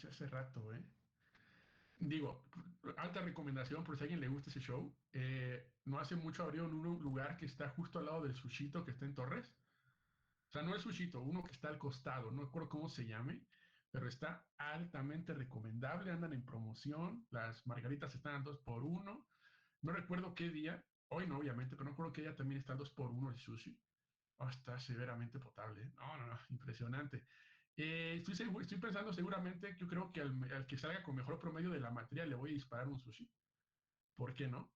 conocí hace rato, ¿eh? Digo, alta recomendación por si a alguien le gusta ese show. No hace mucho abrieron un lugar que está justo al lado del Sushito que está en Torres. O sea, no el Sushito, uno que está al costado, no recuerdo cómo se llame, pero está altamente recomendable. Andan en promoción, las margaritas están al 2 por uno. No recuerdo qué día, hoy no, obviamente, pero no recuerdo qué día también está al 2 por uno el sushi. Oh, está severamente potable, ¿eh? No, no, no, impresionante. Estoy pensando seguramente, yo creo que al que salga con mejor promedio de la materia le voy a disparar un sushi. ¿Por qué no?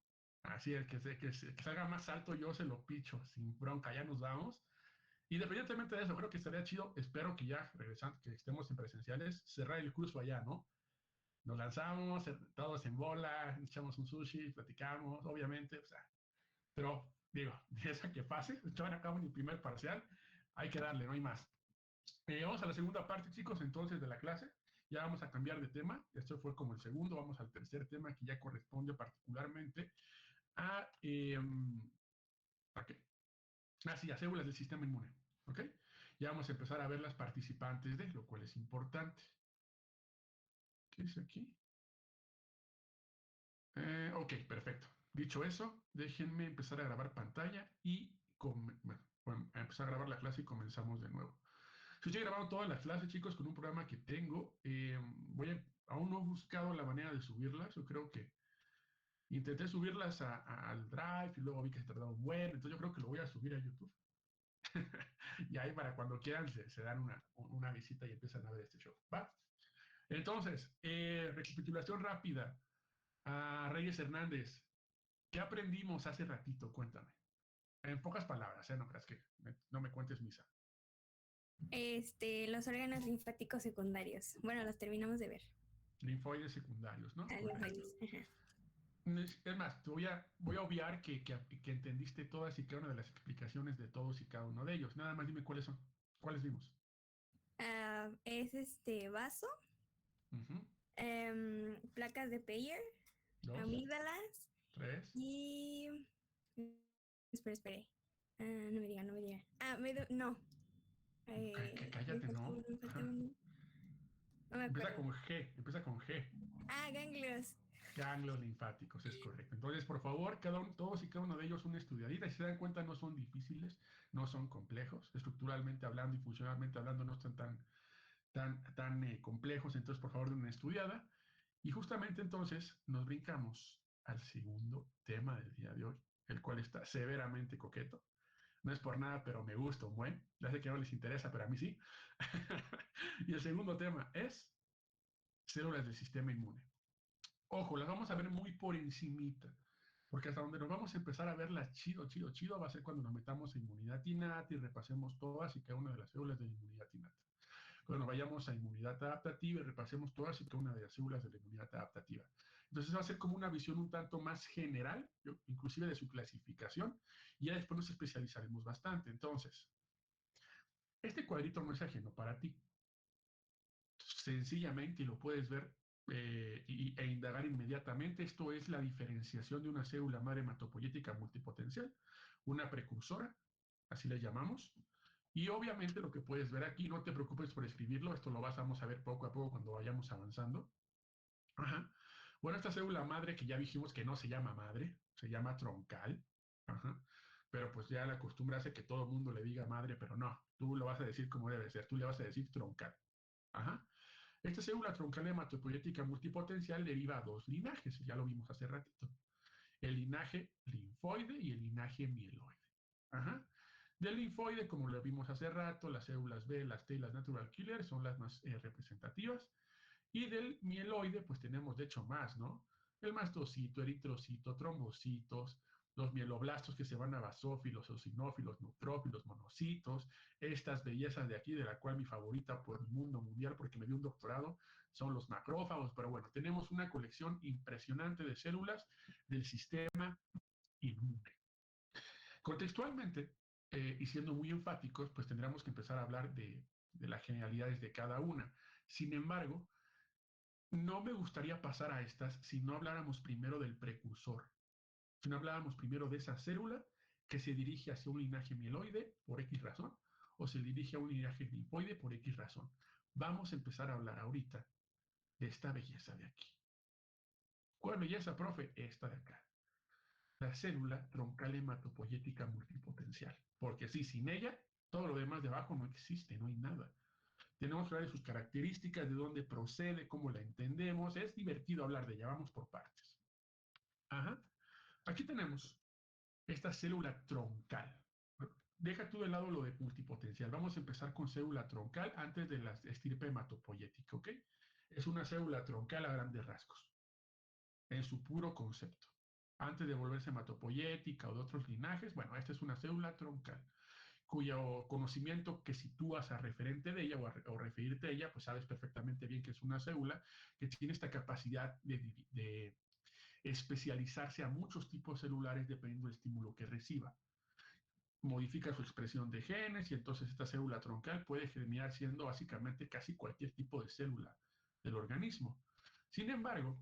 Así, el que salga más alto yo se lo picho, sin bronca, ya nos vamos. Independientemente de eso, creo que estaría chido, espero que ya regresando, que estemos en presenciales, cerrar el curso allá, ¿no? Nos lanzamos, todos en bola, echamos un sushi, platicamos, obviamente, o sea, pero digo, de esa que pase, echaban a cabo en el primer parcial, hay que darle, no hay más. Vamos a la segunda parte, chicos, entonces de la clase. Ya vamos a cambiar de tema. Esto fue como el segundo. Vamos al tercer tema que ya corresponde particularmente a, ¿a qué? Ah, sí, a células del sistema inmune. ¿Ok? Ya vamos a empezar a ver las participantes de, lo cual es importante. ¿Qué dice aquí? Ok, perfecto. Dicho eso, déjenme empezar a grabar pantalla y bueno, a empezar a grabar la clase y comenzamos de nuevo. Yo estoy grabando todas las clases, chicos, con un programa que tengo. Aún no he buscado la manera de subirlas. Yo creo que intenté subirlas al Drive y luego vi que se tardaba un buen. Entonces yo creo que lo voy a subir a YouTube. Y ahí para cuando quieran se dan una visita y empiezan a ver este show. ¿Va? Entonces, recapitulación rápida. A Reyes Hernández, ¿qué aprendimos hace ratito? Cuéntame. En pocas palabras, ¿eh? No creas que no me cuentes misa. Los órganos linfáticos secundarios. Bueno, los terminamos de ver. Linfoides secundarios, ¿no? Ah, Correcto. linfoides. Ajá. Es más, voy a obviar que entendiste todas y cada una de las explicaciones de todos y cada uno de ellos. Nada más dime cuáles son. ¿Cuáles vimos? Es este vaso, Ujú. placas de Peyer, Dos, amígdalas tres. y... Espera. No me diga, no me diga. No. Cállate, ¿no? Me falta uno. No me Empieza acuerdo. con G, empieza con G. Ganglios. Ganglios linfáticos, es correcto. Entonces, por favor, todos y cada uno de ellos una estudiadita. Si se dan cuenta, no son difíciles, no son complejos. Estructuralmente hablando y funcionalmente hablando, no están tan complejos. Entonces, por favor, den una estudiada. Y justamente entonces nos brincamos al segundo tema del día de hoy, el cual está severamente coqueto. No es por nada, pero me gusta un buen. Ya sé que no les interesa, pero a mí sí. Y el segundo tema es células del sistema inmune. Ojo, las vamos a ver muy por encimita, porque hasta donde nos vamos a empezar a verlas chido, va a ser cuando nos metamos a inmunidad innata y repasemos todas y cada una de las células de la inmunidad innata. Cuando vayamos a inmunidad adaptativa y repasemos todas y cada una de las células de la inmunidad adaptativa. Entonces va a ser como una visión un tanto más general, inclusive de su clasificación, y ya después nos especializaremos bastante. Entonces, este cuadrito no es ajeno para ti. Sencillamente, y lo puedes ver e indagar inmediatamente, esto es la diferenciación de una célula madre hematopoyética multipotencial, una precursora, así le llamamos. Y obviamente lo que puedes ver aquí, no te preocupes por escribirlo, esto lo vamos a ver poco a poco cuando vayamos avanzando. Ajá. Bueno, esta célula madre que ya dijimos que no se llama madre, se llama troncal. Ajá. Pero pues ya la costumbre hace que todo el mundo le diga madre, pero no, tú lo vas a decir como debe ser, tú le vas a decir troncal. Ajá. Esta célula troncal hematopoyética multipotencial deriva a dos linajes, ya lo vimos hace ratito. El linaje linfoide y el linaje mieloide. Ajá. Del linfoide, como lo vimos hace rato, las células B, las T y las natural killer son las más representativas. Y del mieloide, pues tenemos de hecho más, ¿no? El mastocito, eritrocito, trombocitos, los mieloblastos que se van a basófilos, eosinófilos, neutrófilos, monocitos, estas bellezas de aquí, de la cual mi favorita por el mundo mundial, porque me dio un doctorado, son los macrófagos. Pero bueno, tenemos una colección impresionante de células del sistema inmune. Contextualmente, y siendo muy enfáticos, pues tendríamos que empezar a hablar de las generalidades de cada una. Sin embargo, no me gustaría pasar a estas si no habláramos primero del precursor, si no habláramos primero de esa célula que se dirige hacia un linaje mieloide por X razón o se dirige a un linaje linfoide por X razón. Vamos a empezar a hablar ahorita de esta belleza de aquí. ¿Cuál belleza, profe? Esta de acá. La célula troncal hematopoyética multipotencial. Porque sí, sin ella, todo lo demás de abajo no existe, no hay nada. Tenemos que hablar de sus características, de dónde procede, cómo la entendemos. Es divertido hablar de ella, vamos por partes. Ajá. Aquí tenemos esta célula troncal. Deja tú de lado lo de multipotencial. Vamos a empezar con célula troncal antes de la estirpe hematopoyética, ¿ok? Es una célula troncal a grandes rasgos, en su puro concepto. Antes de volverse hematopoyética o de otros linajes, bueno, esta es una célula troncal, cuyo conocimiento que sitúas a referente de ella o referirte a ella, pues sabes perfectamente bien que es una célula que tiene esta capacidad de especializarse a muchos tipos celulares dependiendo del estímulo que reciba. Modifica su expresión de genes y entonces esta célula troncal puede germinar siendo básicamente casi cualquier tipo de célula del organismo. Sin embargo,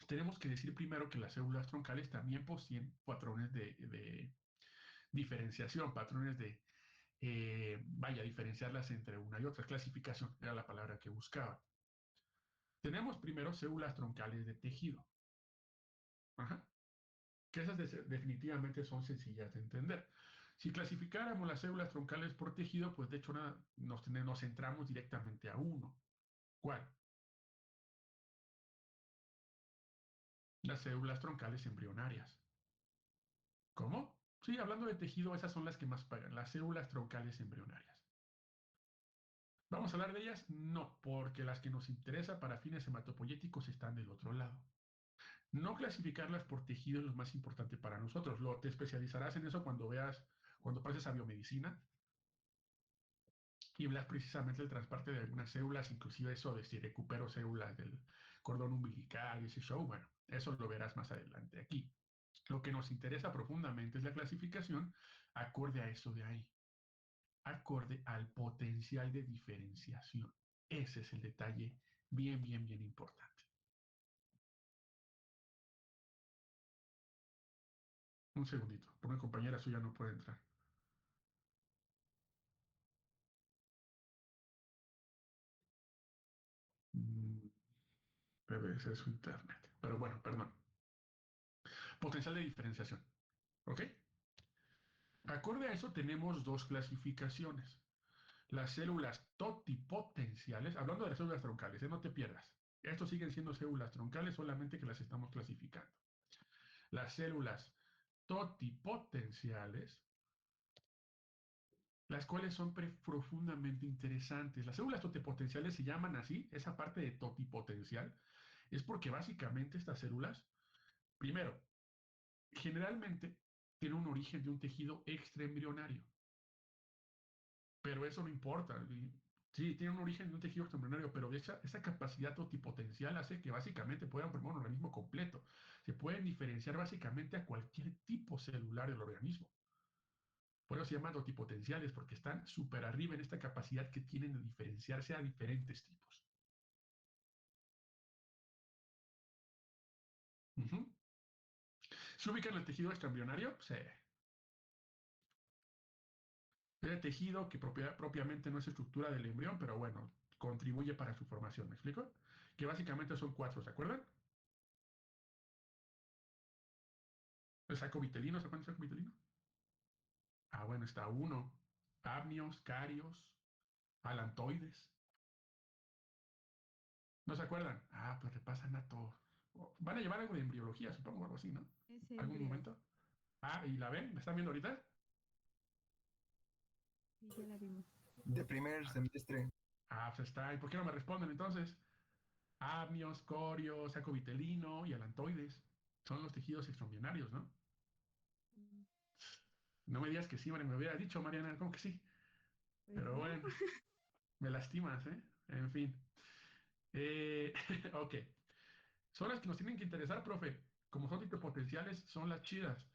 tenemos que decir primero que las células troncales también poseen patrones de diferenciación, patrones de, diferenciarlas entre una y otra. Clasificación era la palabra que buscaba. Tenemos primero células troncales de tejido. Ajá. Que esas definitivamente son sencillas de entender. Si clasificáramos las células troncales por tejido, pues de hecho nos centramos directamente a uno. ¿Cuál? Las células troncales embrionarias. ¿Cómo? Sí, hablando de tejido, esas son las que más pagan, las células troncales embrionarias. ¿Vamos a hablar de ellas? No, porque las que nos interesan para fines hematopoyéticos están del otro lado. No clasificarlas por tejido es lo más importante para nosotros. Te especializarás en eso cuando pases a biomedicina y hablas precisamente del trasplante de algunas células, inclusive eso de si recupero células del cordón umbilical y ese show, bueno, eso lo verás más adelante aquí. Lo que nos interesa profundamente es la clasificación acorde a eso de ahí, acorde al potencial de diferenciación. Ese es el detalle bien, bien, bien importante. Un segundito, porque una compañera suya no puede entrar. Debe ser su internet. Pero bueno, perdón. Potencial de diferenciación. ¿Ok? Acorde a eso tenemos dos clasificaciones. Las células totipotenciales, hablando de las células troncales, no te pierdas. Estos siguen siendo células troncales, solamente que las estamos clasificando. Las células totipotenciales, las cuales son profundamente interesantes. Las células totipotenciales se llaman así, esa parte de totipotencial, es porque básicamente estas células, primero, generalmente tienen un origen de un tejido extraembrionario. Pero eso no importa. Sí, tiene un origen de un tejido extraembrionario, pero esa capacidad totipotencial hace que básicamente puedan formar un organismo completo. Se pueden diferenciar básicamente a cualquier tipo celular del organismo. Por eso se llaman totipotenciales, porque están súper arriba en esta capacidad que tienen de diferenciarse a diferentes tipos. ¿Se ubica en el tejido extraembrionario? Sí. Es el tejido que propiamente no es estructura del embrión, pero bueno, contribuye para su formación. ¿Me explico? Que básicamente son cuatro, ¿se acuerdan? El saco vitelino, ¿se acuerdan del saco vitelino? Ah, bueno, está uno. Amnios, carios, alantoides. ¿No se acuerdan? Ah, pues repasan a todos. Van a llevar algo de embriología, supongo, algo así, ¿no? Es ¿Algún embrión. momento? Ah, ¿y la ven? ¿Me están viendo ahorita? Sí, ya la vimos. De primer semestre. Ah, pues está. ¿Y por qué no me responden entonces? Amnios, corios, saco vitelino y alantoides. Son los tejidos extraembrionarios, ¿no? No me digas que sí, me hubiera dicho, Mariana, ¿cómo que sí? Pues Pero no. bueno, me lastimas, ¿eh? En fin. Ok. Son las que nos tienen que interesar, profe. Como son potenciales, son las chidas.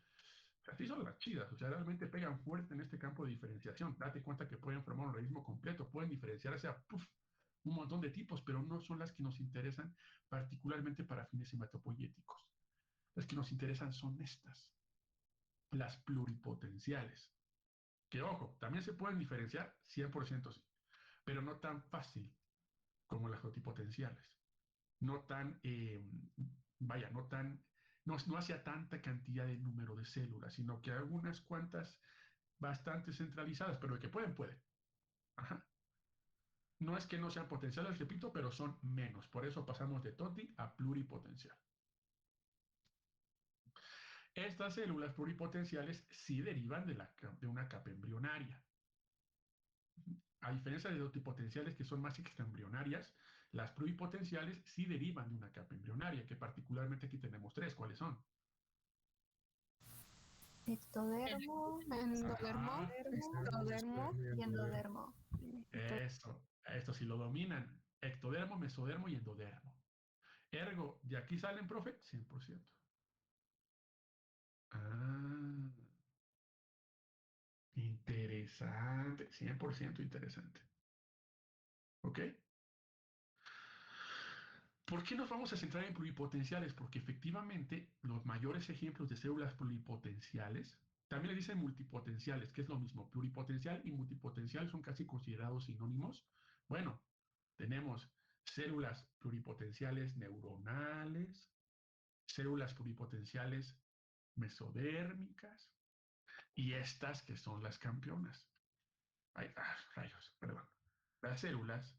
Así son las chidas, o sea, realmente pegan fuerte en este campo de diferenciación. Date cuenta que pueden formar un organismo completo, pueden diferenciarse a un montón de tipos, pero no son las que nos interesan particularmente para fines hematopoyéticos. Las que nos interesan son estas, las pluripotenciales. Que ojo, también se pueden diferenciar 100% sí, pero no tan fácil como las multipotenciales. no tan, vaya, no hacia tanta cantidad de número de células, sino que algunas cuantas bastante centralizadas, pero de que pueden. Ajá. No es que no sean potenciales, repito, pero son menos. Por eso pasamos de toti a pluripotencial. Estas células pluripotenciales sí derivan de una capa embrionaria. A diferencia de totipotenciales que son más extraembrionarias, las pluripotenciales sí derivan de una capa embrionaria, que particularmente aquí tenemos tres. ¿Cuáles son? Ectodermo, endodermo, Ajá, ectodermo y endodermo. esto sí lo dominan. Ectodermo, mesodermo y endodermo. Ergo, ¿de aquí salen, profe? 100%. Ah, interesante, 100% interesante. ¿Ok? ¿Por qué nos vamos a centrar en pluripotenciales? Porque efectivamente los mayores ejemplos de células pluripotenciales, también le dicen multipotenciales, que es lo mismo. Pluripotencial y multipotencial son casi considerados sinónimos. Bueno, tenemos células pluripotenciales neuronales, células pluripotenciales mesodérmicas y estas que son las campeonas. Ay, rayos, perdón. Las células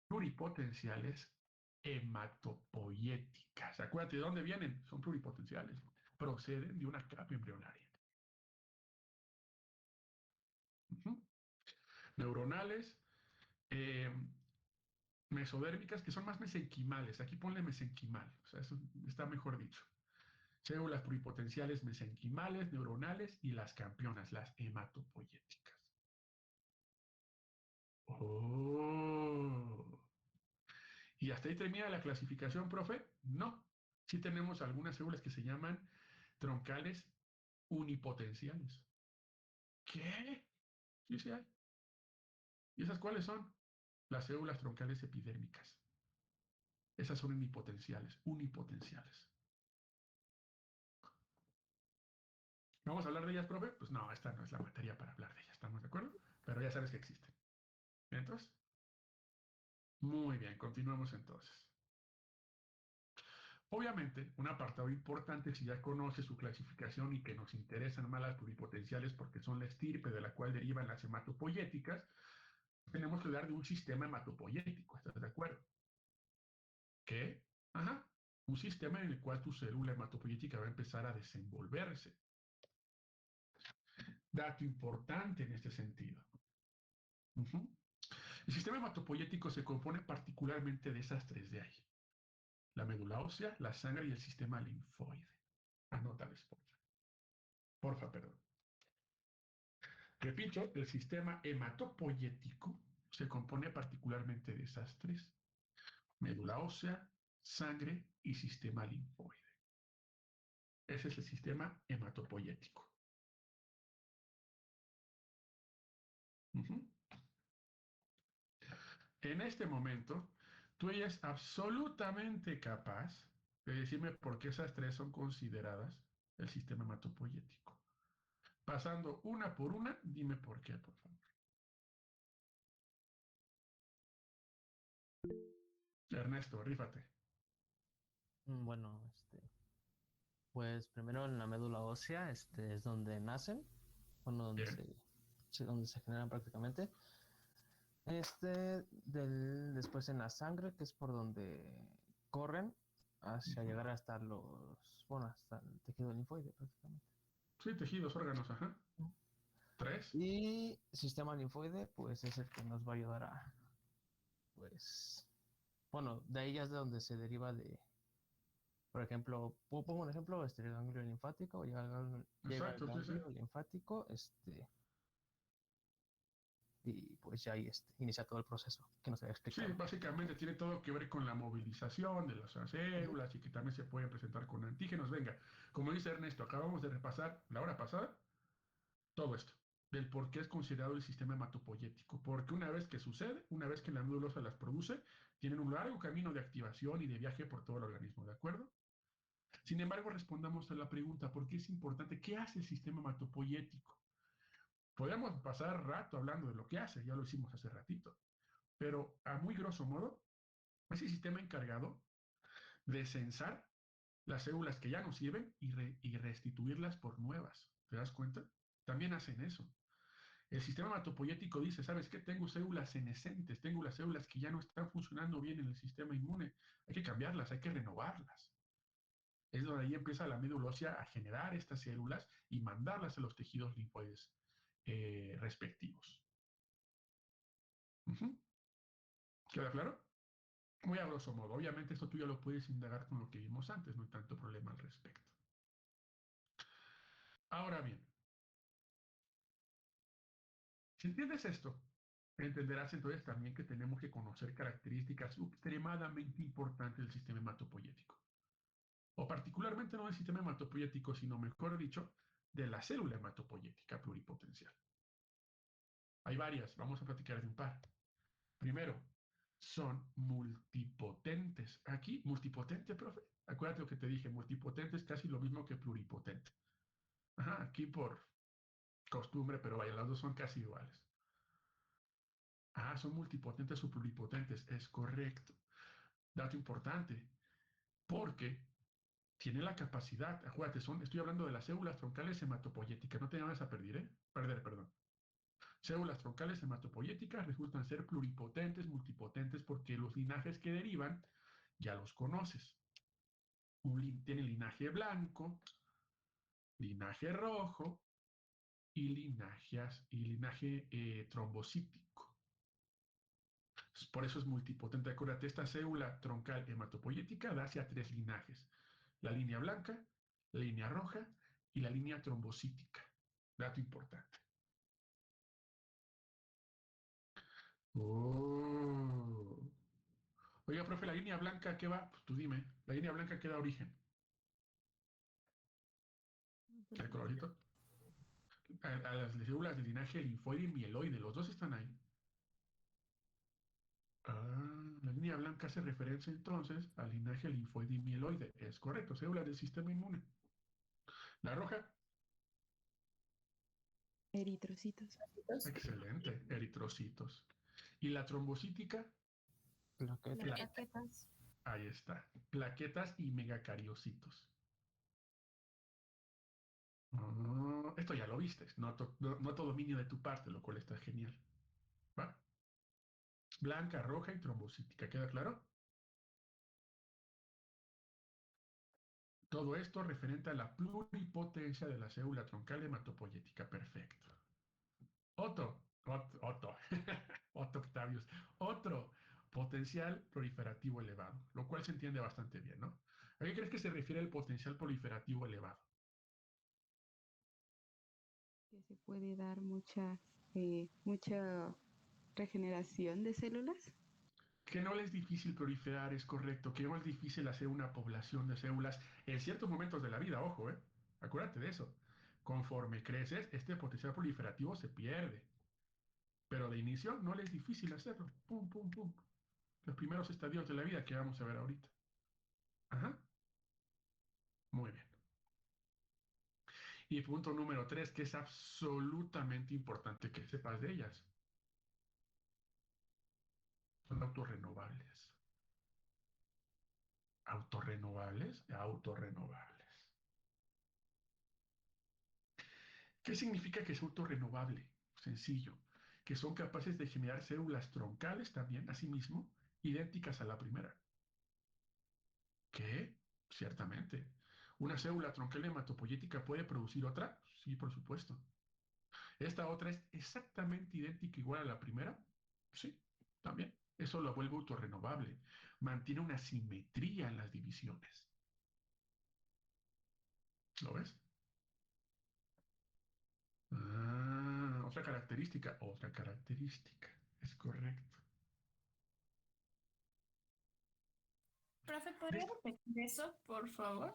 pluripotenciales hematopoyéticas. Acuérdate de dónde vienen, son pluripotenciales. Proceden de una capa embrionaria. Neuronales, eh, mesodérmicas, que son más mesenquimales. Aquí ponle mesenquimal, o sea, eso está mejor dicho. Células pluripotenciales mesenquimales, neuronales y las campeonas, las hematopoyéticas. Oh. ¿Y hasta ahí termina la clasificación, profe? No. Sí tenemos algunas células que se llaman troncales unipotenciales. ¿Qué? Sí, sí hay. ¿Y esas cuáles son? Las células troncales epidérmicas. Esas son unipotenciales, unipotenciales. ¿Vamos a hablar de ellas, profe? Pues no, esta no es la materia para hablar de ellas, ¿estamos de acuerdo? Pero ya sabes que existen. ¿Entonces? Muy bien, continuamos entonces. Obviamente, un apartado importante si ya conoce su clasificación y que nos interesan más las pluripotenciales porque son la estirpe de la cual derivan las hematopoyéticas, tenemos que hablar de un sistema hematopoyético, ¿estás de acuerdo? ¿Qué? Ajá, un sistema en el cual tu célula hematopoyética va a empezar a desenvolverse. Dato importante en este sentido. El sistema hematopoyético se compone particularmente de esas tres de ahí. La médula ósea, la sangre y el sistema linfoide. Anótales, porfa, perdón. Repito, el sistema hematopoyético se compone particularmente de esas tres. Médula ósea, sangre y sistema linfoide. Ese es el sistema hematopoyético. En este momento, tú eres absolutamente capaz de decirme por qué esas tres son consideradas el sistema hematopoyético. Pasando una por una, dime por qué, por favor. Ernesto, rífate. Bueno, pues primero en la médula ósea, es donde nacen, bueno, Bien. donde se generan prácticamente. Después en la sangre, que es por donde corren hacia llegar hasta hasta el tejido linfoide prácticamente. Sí, tejidos, órganos, ajá. 3. Y sistema linfoide, pues es el que nos va a ayudar pues, bueno, de ahí ya es de donde se deriva por ejemplo, pongo un ejemplo, el ganglio linfático, llega el Exacto, sí, sí. ganglio linfático, y pues ya ahí inicia todo el proceso que nos había Sí, explicado. básicamente tiene todo que ver con la movilización de las células y que también se pueden presentar con antígenos. Venga, como dice Ernesto, acabamos de repasar la hora pasada todo esto, del por qué es considerado el sistema hematopoyético. Porque una vez que sucede, una vez que la médula ósea las produce, tienen un largo camino de activación y de viaje por todo el organismo, ¿de acuerdo? Sin embargo, respondamos a la pregunta, ¿por qué es importante? ¿Qué hace el sistema hematopoyético? Podríamos pasar rato hablando de lo que hace, ya lo hicimos hace ratito, pero a muy grosso modo, Es el sistema encargado de censar las células que ya no sirven y restituirlas por nuevas. ¿Te das cuenta? También hacen eso. El sistema hematopoyético dice, ¿sabes qué? Tengo células senescentes, tengo las células que ya no están funcionando bien en el sistema inmune. Hay que cambiarlas, hay que renovarlas. Es donde ahí empieza la médula ósea a generar estas células y mandarlas a los tejidos linfoides respectivos. ¿Queda claro? Muy a grosso modo. Obviamente esto tú ya lo puedes indagar con lo que vimos antes, no hay tanto problema al respecto. Ahora bien, si entiendes esto, entenderás entonces también que tenemos que conocer características extremadamente importantes del sistema hematopoyético. O particularmente no del sistema hematopoyético, sino mejor dicho, de la célula hematopoyética pluripotencial. Hay varias, vamos a platicar de un par. Primero, son multipotentes. Aquí, multipotente, profe. Acuérdate lo que te dije, multipotente es casi lo mismo que pluripotente. Ajá, aquí por costumbre, pero vaya, las dos son casi iguales. Ah, son multipotentes o pluripotentes, es correcto. Dato importante, porque tiene la capacidad, acuérdate, estoy hablando de las células troncales hematopoyéticas, no te vayas a perder, perdón. Células troncales hematopoyéticas resultan ser pluripotentes, multipotentes, porque los linajes que derivan ya los conoces. Tiene linaje blanco, linaje rojo y linaje trombocítico. Por eso es multipotente. Acuérdate, esta célula troncal hematopoyética da hacia tres linajes. La línea blanca, la línea roja y la línea trombocítica. Dato importante. Oh. Oiga, profe, ¿la línea blanca qué va? Pues tú dime. La línea blanca qué da origen. ¿El colorito? A las células del linaje linfoide y mieloide. Los dos están ahí. Ah, la línea blanca hace referencia entonces al linaje linfoide y mieloide. Es correcto, células del sistema inmune. La roja, Eritrocitos. excelente, eritrocitos. Y la trombocítica, Plaquetas. ahí está, plaquetas y megacariocitos. Esto ya lo viste, noto dominio de tu parte, lo cual está genial. ¿Va? Blanca, roja y trombocítica, ¿queda claro? Todo esto referente a la pluripotencia de la célula troncal hematopoyética. Perfecto. Otro, Octavius, otro potencial proliferativo elevado, lo cual se entiende bastante bien, ¿no? ¿A qué crees que se refiere el potencial proliferativo elevado? Que se puede dar mucha regeneración de células. Que no es difícil proliferar, es correcto, que no es difícil hacer una población de células en ciertos momentos de la vida, ojo, ¿eh? Acuérdate de eso. Conforme creces, este potencial proliferativo se pierde. Pero de inicio no le es difícil hacerlo. Pum, pum, pum. Los primeros estadios de la vida que vamos a ver ahorita. Ajá. Muy bien. Y punto número 3, que es absolutamente importante que sepas de ellas. Son autorrenovables. ¿Autorrenovables? Autorrenovables. ¿Qué significa que es autorrenovable? Sencillo. Que son capaces de generar células troncales también, asimismo, idénticas a la primera. ¿Qué? Ciertamente. ¿Una célula troncal hematopoyética puede producir otra? Sí, por supuesto. ¿Esta otra es exactamente idéntica igual a la primera? Sí, también. Eso lo vuelve autorrenovable. Mantiene una simetría en las divisiones. ¿Lo ves? Ah, otra característica. Otra característica. Es correcto. Profe, ¿podría ¿Listo? repetir eso, por favor?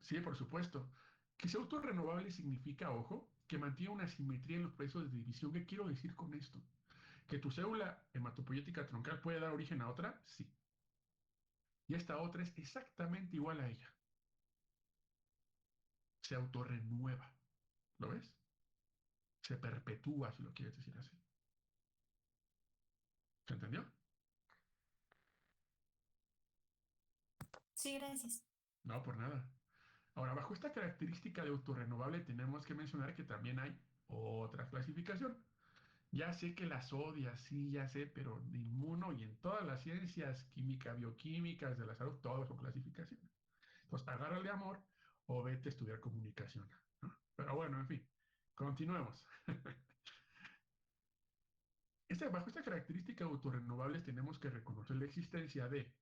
Sí, por supuesto. Que sea autorrenovable significa, ojo, que mantiene una simetría en los procesos de división. ¿Qué quiero decir con esto? ¿Que tu célula hematopoyética troncal puede dar origen a otra? Sí. Y esta otra es exactamente igual a ella. Se autorrenueva. ¿Lo ves? Se perpetúa, si lo quieres decir así. ¿Se entendió? Sí, gracias. No, por nada. Ahora, bajo esta característica de autorrenovable tenemos que mencionar que también hay otra clasificación. Ya sé que las odias, sí, ya sé, pero ninguno y en todas las ciencias química, bioquímicas de la salud, todas son clasificaciones. Entonces, agárrale amor o vete a estudiar comunicación, ¿no? Pero bueno, en fin, continuemos. Bajo esta característica de autorrenovables tenemos que reconocer la existencia de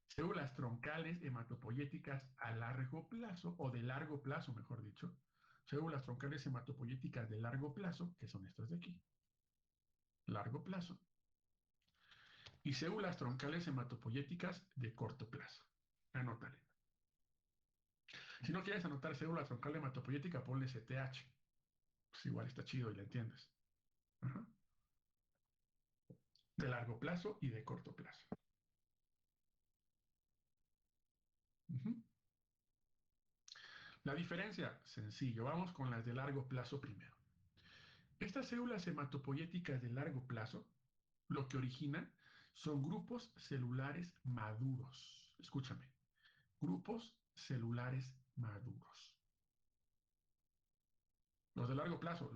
células troncales hematopoyéticas a largo plazo, o de largo plazo, mejor dicho, células troncales hematopoyéticas de largo plazo, que son estas de aquí, largo plazo, y células troncales hematopoyéticas de corto plazo. Anótale. Si no quieres anotar célula troncal hematopoyética, ponle CTH. Pues igual está chido y la entiendes. Ajá. De largo plazo y de corto plazo. Ujú. La diferencia, sencillo, vamos con las de largo plazo primero. Estas células hematopoyéticas de largo plazo lo que originan son grupos celulares maduros. Escúchame, grupos celulares maduros. Los de largo plazo,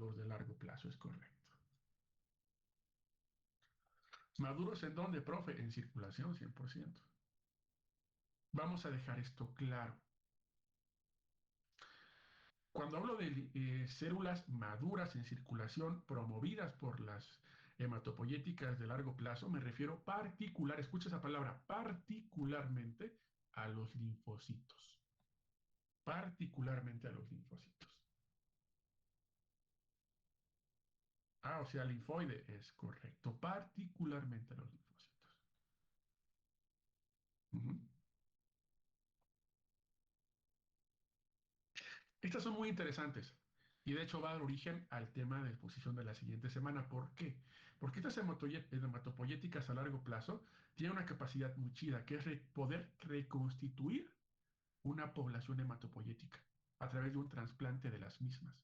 es correcto. ¿Maduros en dónde, profe? En circulación, 100%. Vamos a dejar esto claro. Cuando hablo de células maduras en circulación promovidas por las hematopoyéticas de largo plazo, me refiero escucha esa palabra, particularmente a los linfocitos. Particularmente a los linfocitos. O sea, linfoide es correcto, particularmente a los linfocitos. Ujú. Estas son muy interesantes y de hecho va a dar origen al tema de exposición de la siguiente semana. ¿Por qué? Porque estas hematopoyéticas a largo plazo tienen una capacidad muy chida, que es poder reconstituir una población hematopoyética a través de un trasplante de las mismas.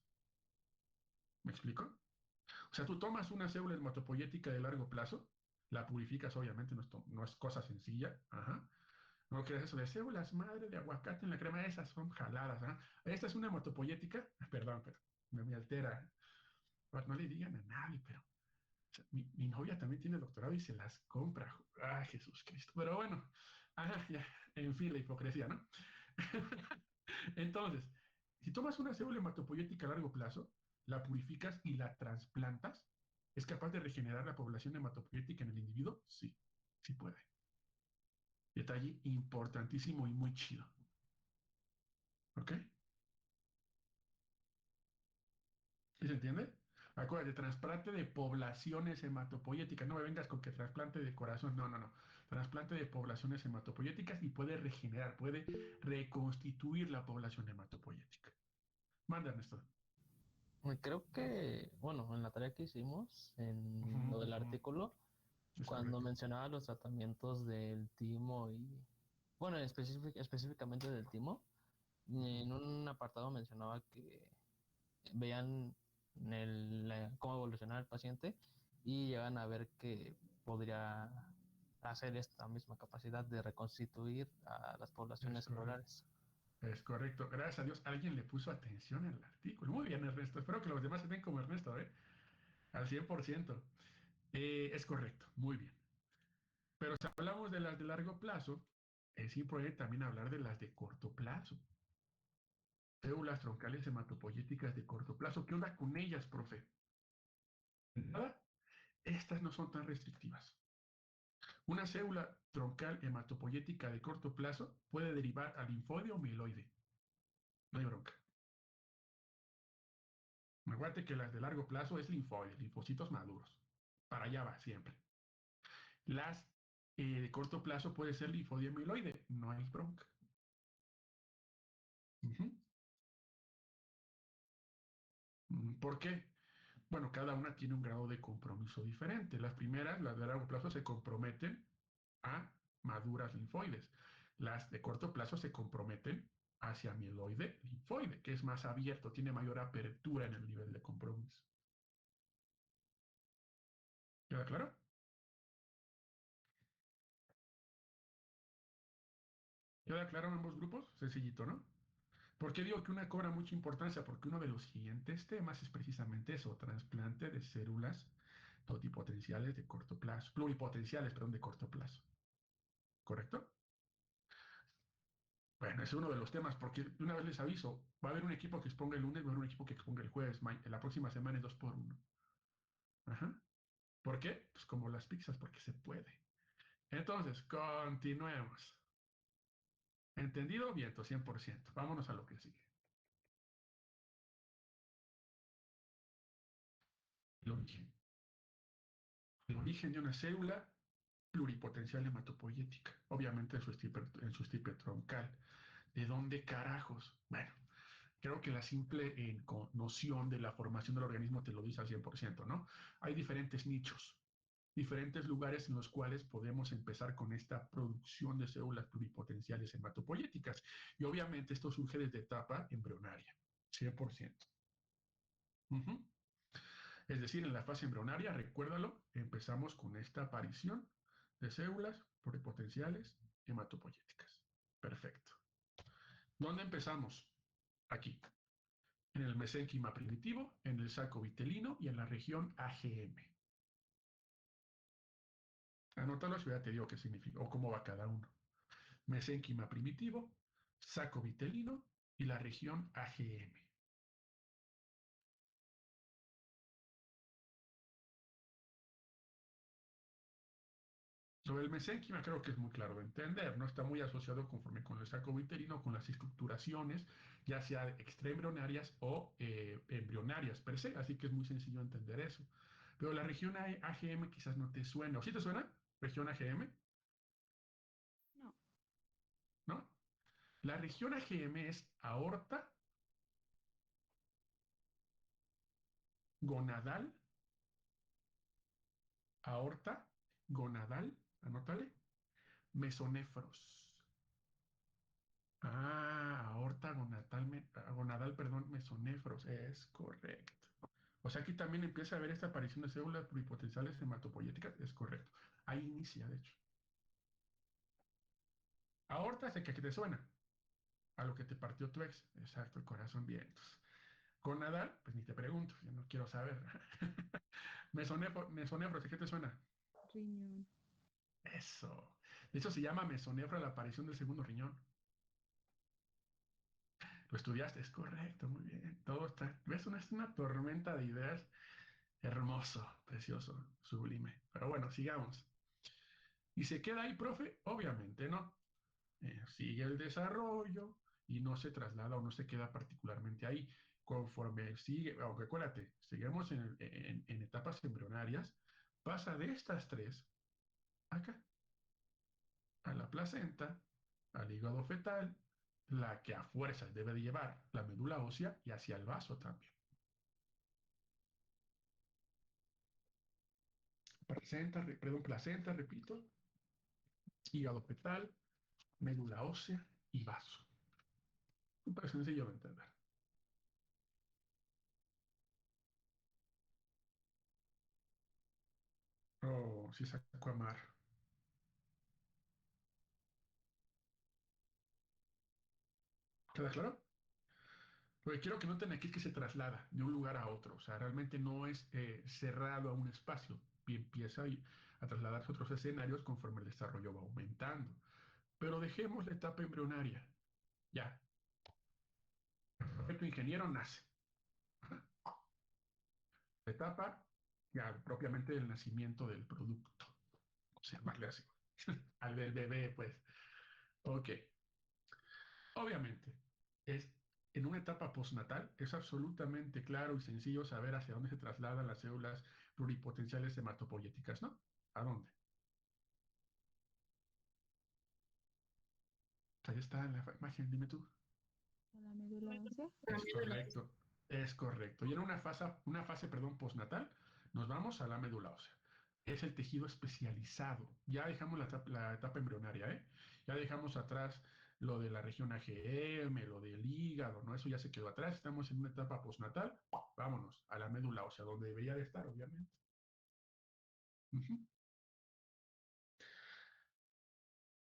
¿Me explico? O sea, tú tomas una célula hematopoyética de largo plazo, la purificas, obviamente, no es cosa sencilla, ajá. No creas eso de células madre de aguacate en la crema, esas son jaladas. ¿Ah? Esta es una hematopoyética, perdón, pero me altera. Pues no le digan a nadie, pero o sea, mi novia también tiene doctorado y se las compra. ¡Ah, Jesús Cristo! Pero bueno, ya, en fin, la hipocresía, ¿no? Entonces, si tomas una célula hematopoyética a largo plazo, la purificas y la trasplantas, ¿es capaz de regenerar la población hematopoyética en el individuo? Sí, sí puede. Detalle importantísimo y muy chido. ¿Ok? ¿Sí se entiende? Acuérdate, trasplante de poblaciones hematopoyéticas. No me vengas con que trasplante de corazón. No, no, no. Trasplante de poblaciones hematopoyéticas y puede regenerar, puede reconstituir la población hematopoyética. Manda, Ernesto. Creo que, bueno, en la tarea que hicimos, en lo del Ujú. artículo, Es cuando correcto. mencionaba los tratamientos del timo y, bueno, específicamente del timo, en un apartado mencionaba que veían cómo evolucionaba el paciente y llegan a ver que podría hacer esta misma capacidad de reconstituir a las Es poblaciones correcto. celulares. Es correcto. Gracias a Dios, alguien le puso atención al artículo. Muy bien, Ernesto. Espero que los demás se den como Ernesto, ¿eh? Al 100%. Es correcto. Muy bien. Pero si hablamos de las de largo plazo, es importante también hablar de las de corto plazo. Células troncales hematopoyéticas de corto plazo. ¿Qué onda con ellas, profe? Nada, estas no son tan restrictivas. Una célula troncal hematopoyética de corto plazo puede derivar a linfoide o mieloide. No hay bronca. Acuérdate que las de largo plazo es linfoide, linfocitos maduros. Para allá va siempre. Las de corto plazo puede ser linfoide o mieloide. No hay bronca. Uh-huh. ¿Por qué? Bueno, cada una tiene un grado de compromiso diferente. Las primeras, las de largo plazo, se comprometen a maduras linfoides. Las de corto plazo se comprometen hacia mieloide linfoide, que es más abierto, tiene mayor apertura en el nivel de compromiso. ¿Queda claro? ¿Queda claro en ambos grupos? Sencillito, ¿no? ¿Por qué digo que una cobra mucha importancia? Porque uno de los siguientes temas es precisamente eso, trasplante de células totipotenciales de corto plazo, pluripotenciales, perdón, de corto plazo. ¿Correcto? Bueno, ese es uno de los temas, porque una vez les aviso, va a haber un equipo que exponga el lunes, va a haber un equipo que exponga el jueves, la próxima semana es 2 por 1. Ajá. ¿Por qué? Pues como las pizzas, porque se puede. Entonces, continuemos. ¿Entendido? Bien, 100%. Vámonos a lo que sigue. El origen. El origen de una célula pluripotencial hematopoyética, obviamente en su estirpe troncal. ¿De dónde carajos? Bueno, creo que la simple noción de la formación del organismo te lo dice al 100%, ¿no? Hay diferentes nichos, diferentes lugares en los cuales podemos empezar con esta producción de células pluripotenciales hematopoyéticas. Y obviamente esto surge desde etapa embrionaria, 100%. Uh-huh. Es decir, en la fase embrionaria, recuérdalo, empezamos con esta aparición de células pluripotenciales hematopoyéticas. Perfecto. ¿Dónde empezamos? Aquí, en el mesénquima primitivo, en el saco vitelino y en la región AGM. Anótalo si ya te digo qué significa o cómo va cada uno. Mesénquima primitivo, saco vitelino y la región AGM. Sobre el mesénquima creo que es muy claro de entender, ¿no? Está muy asociado conforme con el saco vitelino, con las estructuraciones, ya sea extraembrionarias o embrionarias per se, así que es muy sencillo entender eso. Pero la región AGM quizás no te suena, ¿o sí te suena? ¿Región AGM? No. ¿No? La región AGM es aorta, gonadal, aorta, gonadal, anótale, mesonefros. Aorta gonadal, perdón, mesonefros, es correcto. O sea, aquí también empieza a haber esta aparición de células pluripotenciales hematopoyéticas, es correcto. Ahí inicia, de hecho. Aorta, sé que aquí te suena, a lo que te partió tu ex. Exacto, el corazón bien. Gonadal, pues ni te pregunto, yo no quiero saber. Mesonefros, ¿qué te suena? Riñón. Eso. De hecho, se llama mesonefro la aparición del segundo riñón. Lo estudiaste, es correcto, muy bien. Todo está. ¿Ves? Es una tormenta de ideas. Hermoso, precioso, sublime. Pero bueno, sigamos. ¿Y se queda ahí, profe? Obviamente no. Sigue el desarrollo y no se traslada o no se queda particularmente ahí. Conforme sigue, aunque acuérdate, seguimos en etapas embrionarias, pasa de estas tres acá, a la placenta, al hígado fetal, la que a fuerzas debe de llevar la médula ósea y hacia el vaso también. Placenta, repito, hígado fetal, médula ósea y vaso. Súper sencillo de entender. Oh, sí sacó a mar. ¿Queda claro? Lo que quiero que noten aquí es que se traslada de un lugar a otro. O sea, realmente no es cerrado a un espacio. Y empieza a trasladarse a otros escenarios conforme el desarrollo va aumentando. Pero dejemos la etapa embrionaria. Ya. Tu ingeniero nace. La etapa ya propiamente del nacimiento del producto. O sea, llamarle así. Al del bebé, pues. Ok. Obviamente, es en una etapa postnatal es absolutamente claro y sencillo saber hacia dónde se trasladan las células pluripotenciales hematopoyéticas, ¿no? ¿A dónde? Ahí está en la imagen, dime tú. A la médula ósea. Es correcto, es correcto. Y en una fase, perdón, postnatal, nos vamos a la médula ósea. Es el tejido especializado. Ya dejamos la etapa embrionaria, ¿eh? Ya dejamos atrás lo de la región AGM, lo del hígado, ¿no? Eso ya se quedó atrás. Estamos en una etapa postnatal. Vámonos a la médula ósea, donde debería de estar, obviamente. Uh-huh.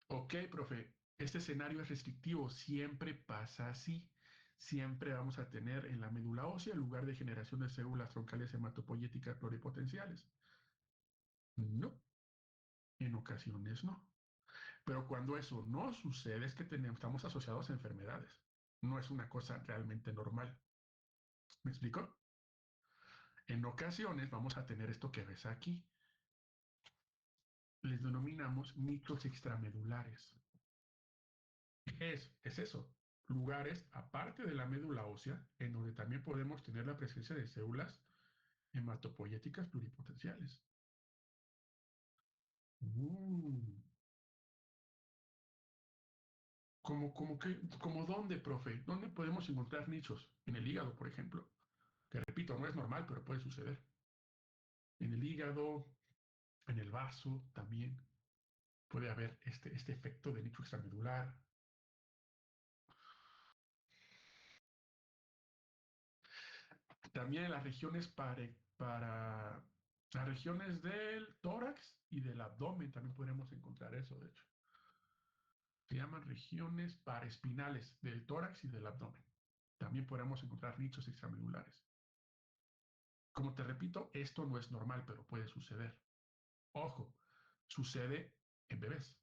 Ok, profe. Este escenario es restrictivo, siempre pasa así. Siempre vamos a tener en la médula ósea el lugar de generación de células troncales hematopoyéticas pluripotenciales. No, en ocasiones no. Pero cuando eso no sucede es que estamos asociados a enfermedades. No es una cosa realmente normal. ¿Me explico? En ocasiones vamos a tener esto que ves aquí. Les denominamos nichos extramedulares. Es eso, lugares aparte de la médula ósea en donde también podemos tener la presencia de células hematopoyéticas pluripotenciales. Mm. ¿Como dónde, profe? ¿Dónde podemos encontrar nichos? En el hígado, por ejemplo. Que repito, no es normal, pero puede suceder. En el hígado, en el vaso también puede haber este efecto de nicho extramedular. También en las regiones para las regiones del tórax y del abdomen también podremos encontrar eso, de hecho. Se llaman regiones paraespinales del tórax y del abdomen. También podemos encontrar nichos extramedulares. Como te repito, esto no es normal, pero puede suceder. Ojo, sucede en bebés.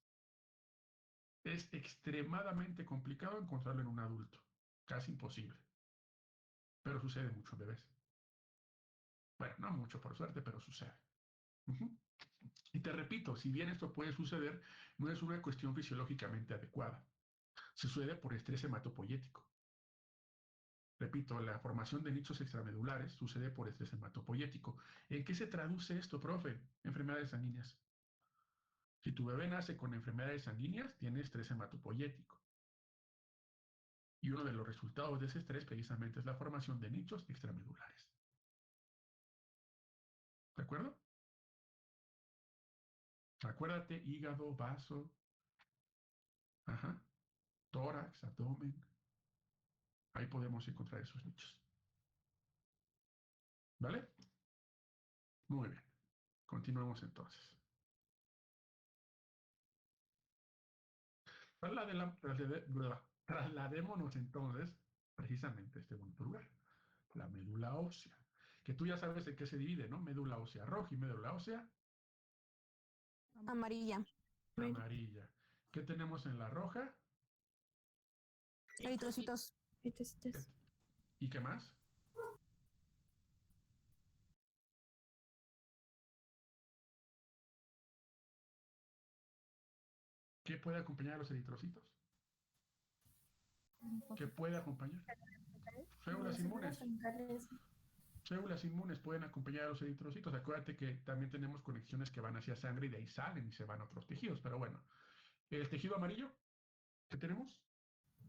Es extremadamente complicado encontrarlo en un adulto, casi imposible, pero sucede mucho en bebés. Bueno, no mucho por suerte, pero sucede. Y te repito, si bien esto puede suceder, no es una cuestión fisiológicamente adecuada. Sucede por estrés hematopoyético. Repito, la formación de nichos extramedulares sucede por estrés hematopoyético. ¿En qué se traduce esto, profe? Enfermedades sanguíneas. Si tu bebé nace con enfermedades sanguíneas, tiene estrés hematopoyético. Y uno de los resultados de ese estrés precisamente es la formación de nichos extramedulares. ¿De acuerdo? Acuérdate, hígado, vaso, ajá, tórax, abdomen. Ahí podemos encontrar esos nichos. ¿Vale? Muy bien. Continuemos entonces. Trasladémonos entonces precisamente a este bonito lugar, la médula ósea. Que tú ya sabes de qué se divide, ¿no? Médula ósea roja y médula ósea Amarilla. amarilla. ¿Qué tenemos en la roja? Eritrocitos. Eritrocitos. ¿Y qué más? ¿Qué puede acompañar a los eritrocitos? ¿Qué puede acompañar? Células inmunes. Células inmunes pueden acompañar a los eritrocitos. Acuérdate que también tenemos conexiones que van hacia sangre y de ahí salen y se van a otros tejidos. Pero bueno, el tejido amarillo, ¿qué tenemos?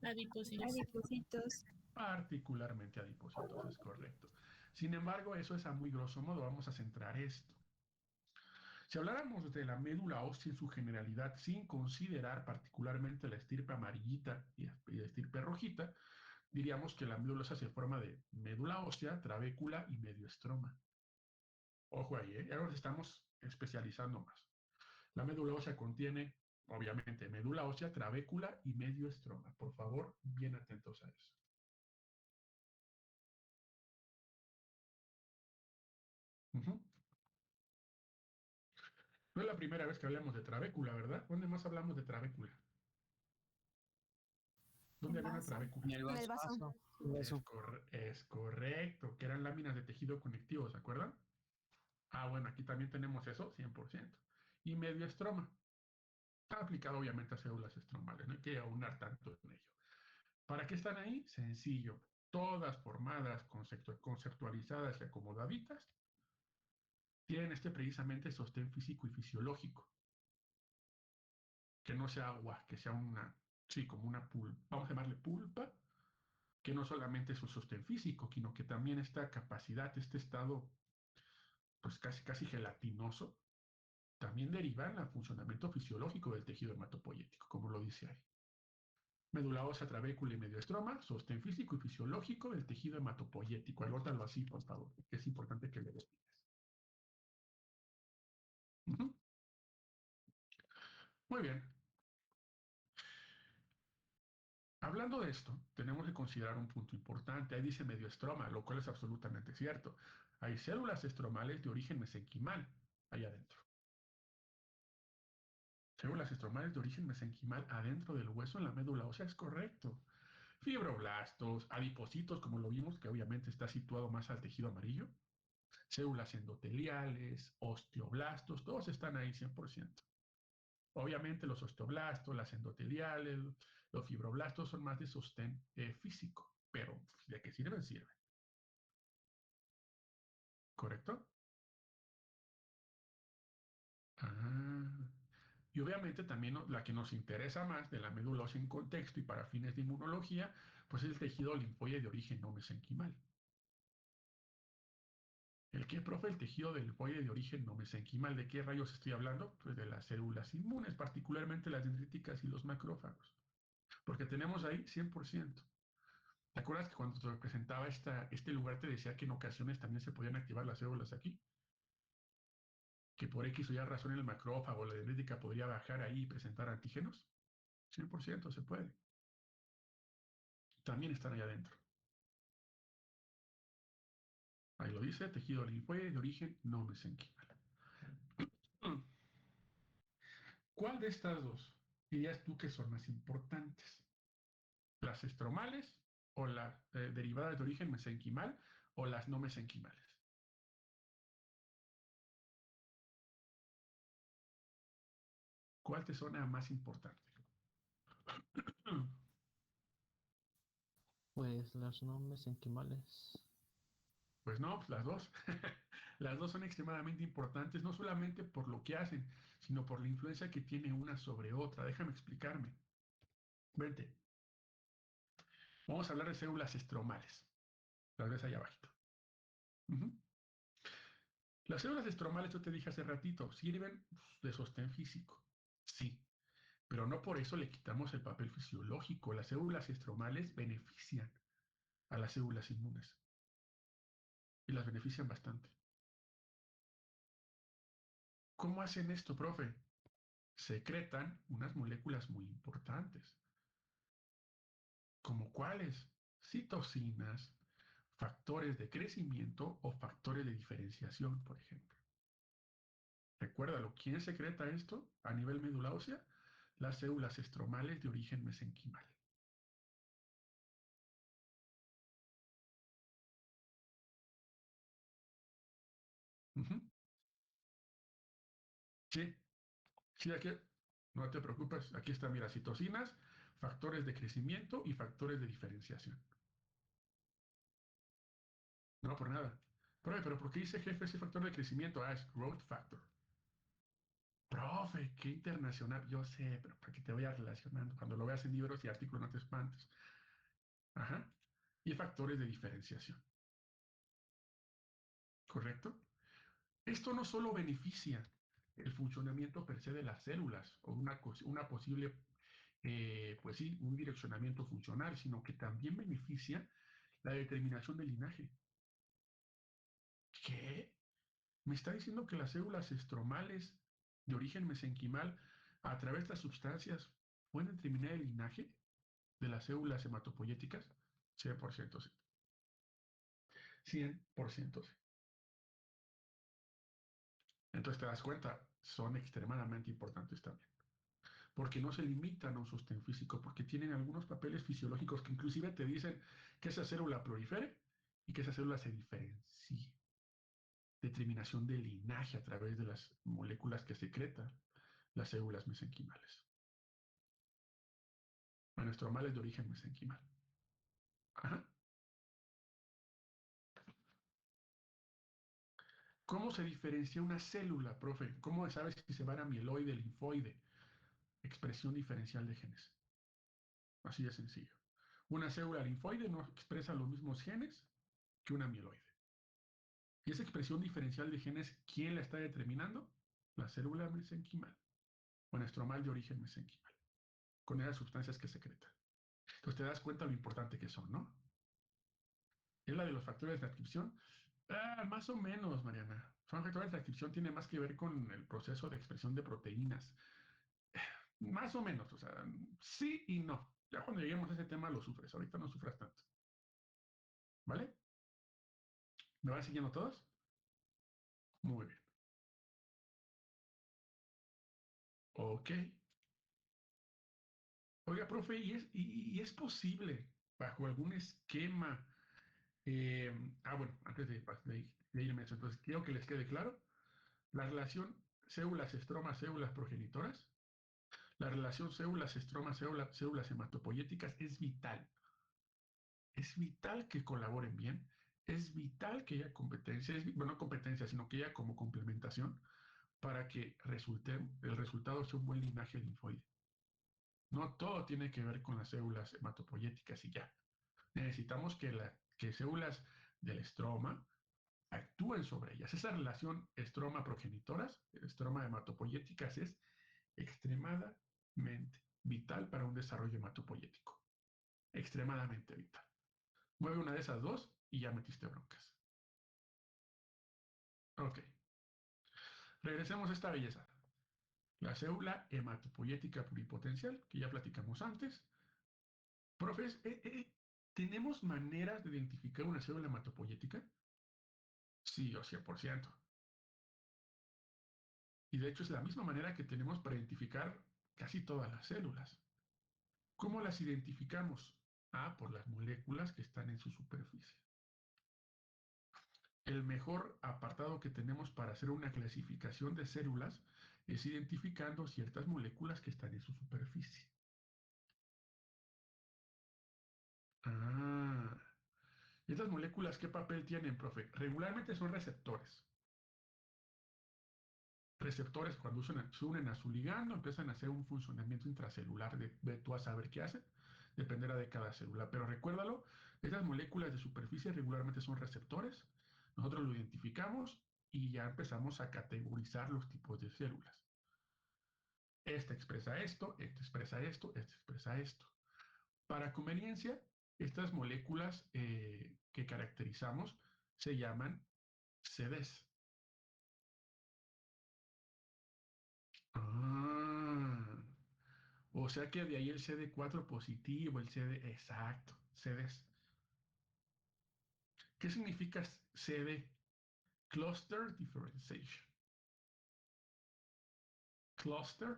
Adipocitos. Particularmente adipocitos, es correcto. Sin embargo, eso es a muy grosso modo. Vamos a centrar esto. Si habláramos de la médula ósea en su generalidad, sin considerar particularmente la estirpe amarillita y la estirpe rojita, diríamos que la médula ósea se forma de médula ósea, trabécula y medioestroma. Ojo ahí, ya nos estamos especializando más. La médula ósea contiene, obviamente, médula ósea, trabécula y medioestroma. Por favor, bien atentos a eso. No es la primera vez que hablamos de trabécula, ¿verdad? ¿Dónde más hablamos de trabécula? ¿Dónde había una trabécula? En el En el vaso. vaso. Es correcto, que eran láminas de tejido conectivo, ¿se acuerdan? Ah, bueno, aquí también tenemos eso, 100%. Y medioestroma. Está aplicado obviamente a células estromales, no hay que aunar tanto en ello. ¿Para qué están ahí? Sencillo. Todas formadas, conceptualizadas y acomodaditas, tienen precisamente sostén físico y fisiológico. Que no sea agua, que sea como una pulpa, vamos a llamarle pulpa, que no solamente es un sostén físico, sino que también esta capacidad, este estado, pues casi gelatinoso, también deriva en el funcionamiento fisiológico del tejido hematopoyético, como lo dice ahí. Médula ósea, trabécula y medioestroma, sostén físico y fisiológico del tejido hematopoyético. Anótalo así, por favor, que es importante que le des. Muy bien. Hablando de esto, tenemos que considerar un punto importante. Ahí dice medioestroma, lo cual es absolutamente cierto. Hay células estromales de origen mesenquimal allá adentro. Células estromales de origen mesenquimal adentro del hueso en la médula ósea, es correcto. Fibroblastos, adipocitos, como lo vimos, que obviamente está situado más al tejido amarillo. Células endoteliales, osteoblastos, todos están ahí 100%. Obviamente los osteoblastos, las endoteliales, los fibroblastos son más de sostén físico, pero ¿de qué sirven? Sirven. ¿Correcto? Ah. Y obviamente también la que nos interesa más de la médula ósea en contexto y para fines de inmunología, pues es el tejido linfoide de origen no mesenquimal. ¿El qué, profe? El tejido del linfoide de origen no mesenquimal. ¿De qué rayos estoy hablando? Pues de las células inmunes, particularmente las dendríticas y los macrófagos. Porque tenemos ahí 100%. ¿Te acuerdas que cuando te presentaba este lugar te decía que en ocasiones también se podían activar las células aquí? Que por X o Y razón el macrófago o la dendrítica podría bajar ahí y presentar antígenos. 100% se puede. También están allá adentro. Ahí lo dice, tejido linfoide de origen no mesenquimal. ¿Cuál de estas dos dirías tú que son más importantes? ¿Las estromales o las derivadas de origen mesenquimal o las no mesenquimales? ¿Cuál te suena más importante? Pues las no mesenquimales. Pues no, pues las dos. Las dos son extremadamente importantes, no solamente por lo que hacen, sino por la influencia que tiene una sobre otra. Déjame explicarme. Vente. Vamos a hablar de células estromales. Las ves allá abajito. Ujú. Las células estromales, yo te dije hace ratito, sirven de sostén físico. Sí, pero no por eso le quitamos el papel fisiológico. Las células estromales benefician a las células inmunes y las benefician bastante. ¿Cómo hacen esto, profe? Secretan unas moléculas muy importantes. ¿Como cuáles? Citocinas, factores de crecimiento o factores de diferenciación, por ejemplo. Recuérdalo, ¿quién secreta esto a nivel médula ósea? Las células estromales de origen mesenquimal. Ujú. Sí, sí, aquí, no te preocupes, aquí están, mira, citocinas, factores de crecimiento y factores de diferenciación. No, por nada. Pero ¿por qué dice jefe ese factor de crecimiento? Ah, es growth factor. Profe, qué internacional. Yo sé, pero para que te vayas relacionando. Cuando lo veas en libros y artículos no te espantes. Ajá. Y factores de diferenciación. ¿Correcto? Esto no solo beneficia el funcionamiento per se de las células o una posible, pues sí, un direccionamiento funcional, sino que también beneficia la determinación del linaje. ¿Qué? ¿Me está diciendo que las células estromales de origen mesenquimal, a través de estas sustancias, pueden determinar el linaje de las células hematopoyéticas? 100% sí. 100% sí. Entonces te das cuenta, son extremadamente importantes también. Porque no se limitan a un sostén físico, porque tienen algunos papeles fisiológicos que inclusive te dicen que esa célula prolifere y que esa célula se diferencie. Determinación del linaje a través de las moléculas que secretan las células mesenquimales. Bueno, estromales de origen mesenquimal. Ajá. ¿Cómo se diferencia una célula, profe? ¿Cómo sabes si se va a mieloide, linfoide? Expresión diferencial de genes. Así de sencillo. Una célula linfoide no expresa los mismos genes que una mieloide. Y esa expresión diferencial de genes, ¿quién la está determinando? La célula mesenquimal, o estromal de origen mesenquimal, con esas sustancias que secretan. Entonces te das cuenta lo importante que son, ¿no? ¿Es la de los factores de transcripción? Más o menos, Mariana. Son factores de transcripción, tiene más que ver con el proceso de expresión de proteínas. Más o menos, o sea, sí y no. Ya cuando lleguemos a ese tema lo sufres, ahorita no sufras tanto. ¿Vale? ¿Me van siguiendo todos? Muy bien. Ok. Oiga, profe, ¿y es posible bajo algún esquema? Bueno, antes de irme a eso, entonces quiero que les quede claro, la relación células, estromas, células progenitoras, la relación células, estromas, células hematopoyéticas es vital. Es vital que colaboren bien, es vital que haya competencia, bueno, no competencia, sino que haya como complementación para que el resultado sea un buen linaje linfoide. No todo tiene que ver con las células hematopoyéticas y ya. Necesitamos que células del estroma actúen sobre ellas. Esa relación estroma-progenitoras, estroma-hematopoyéticas es extremadamente vital para un desarrollo hematopoyético. Extremadamente vital. Mueve una de esas dos y ya metiste broncas. Ok. Regresemos a esta belleza. La célula hematopoyética pluripotencial, que ya platicamos antes. Profes, ¿tenemos maneras de identificar una célula hematopoyética? Sí, o 100%. Y de hecho es la misma manera que tenemos para identificar casi todas las células. ¿Cómo las identificamos? Por las moléculas que están en su superficie. El mejor apartado que tenemos para hacer una clasificación de células es identificando ciertas moléculas que están en su superficie. ¿Estas moléculas qué papel tienen, profe? Regularmente son receptores. Receptores cuando se unen a su ligando empiezan a hacer un funcionamiento intracelular de tú a saber qué hacen, dependerá de cada célula. Pero recuérdalo, estas moléculas de superficie regularmente son receptores, nosotros lo identificamos y ya empezamos a categorizar los tipos de células. Esta expresa esto, esta expresa esto, esta expresa esto. Para conveniencia, estas moléculas que caracterizamos se llaman CDs. O sea que de ahí el CD4 positivo, el CD, exacto, CDs. ¿Qué significa CD? Cluster Differentiation. Cluster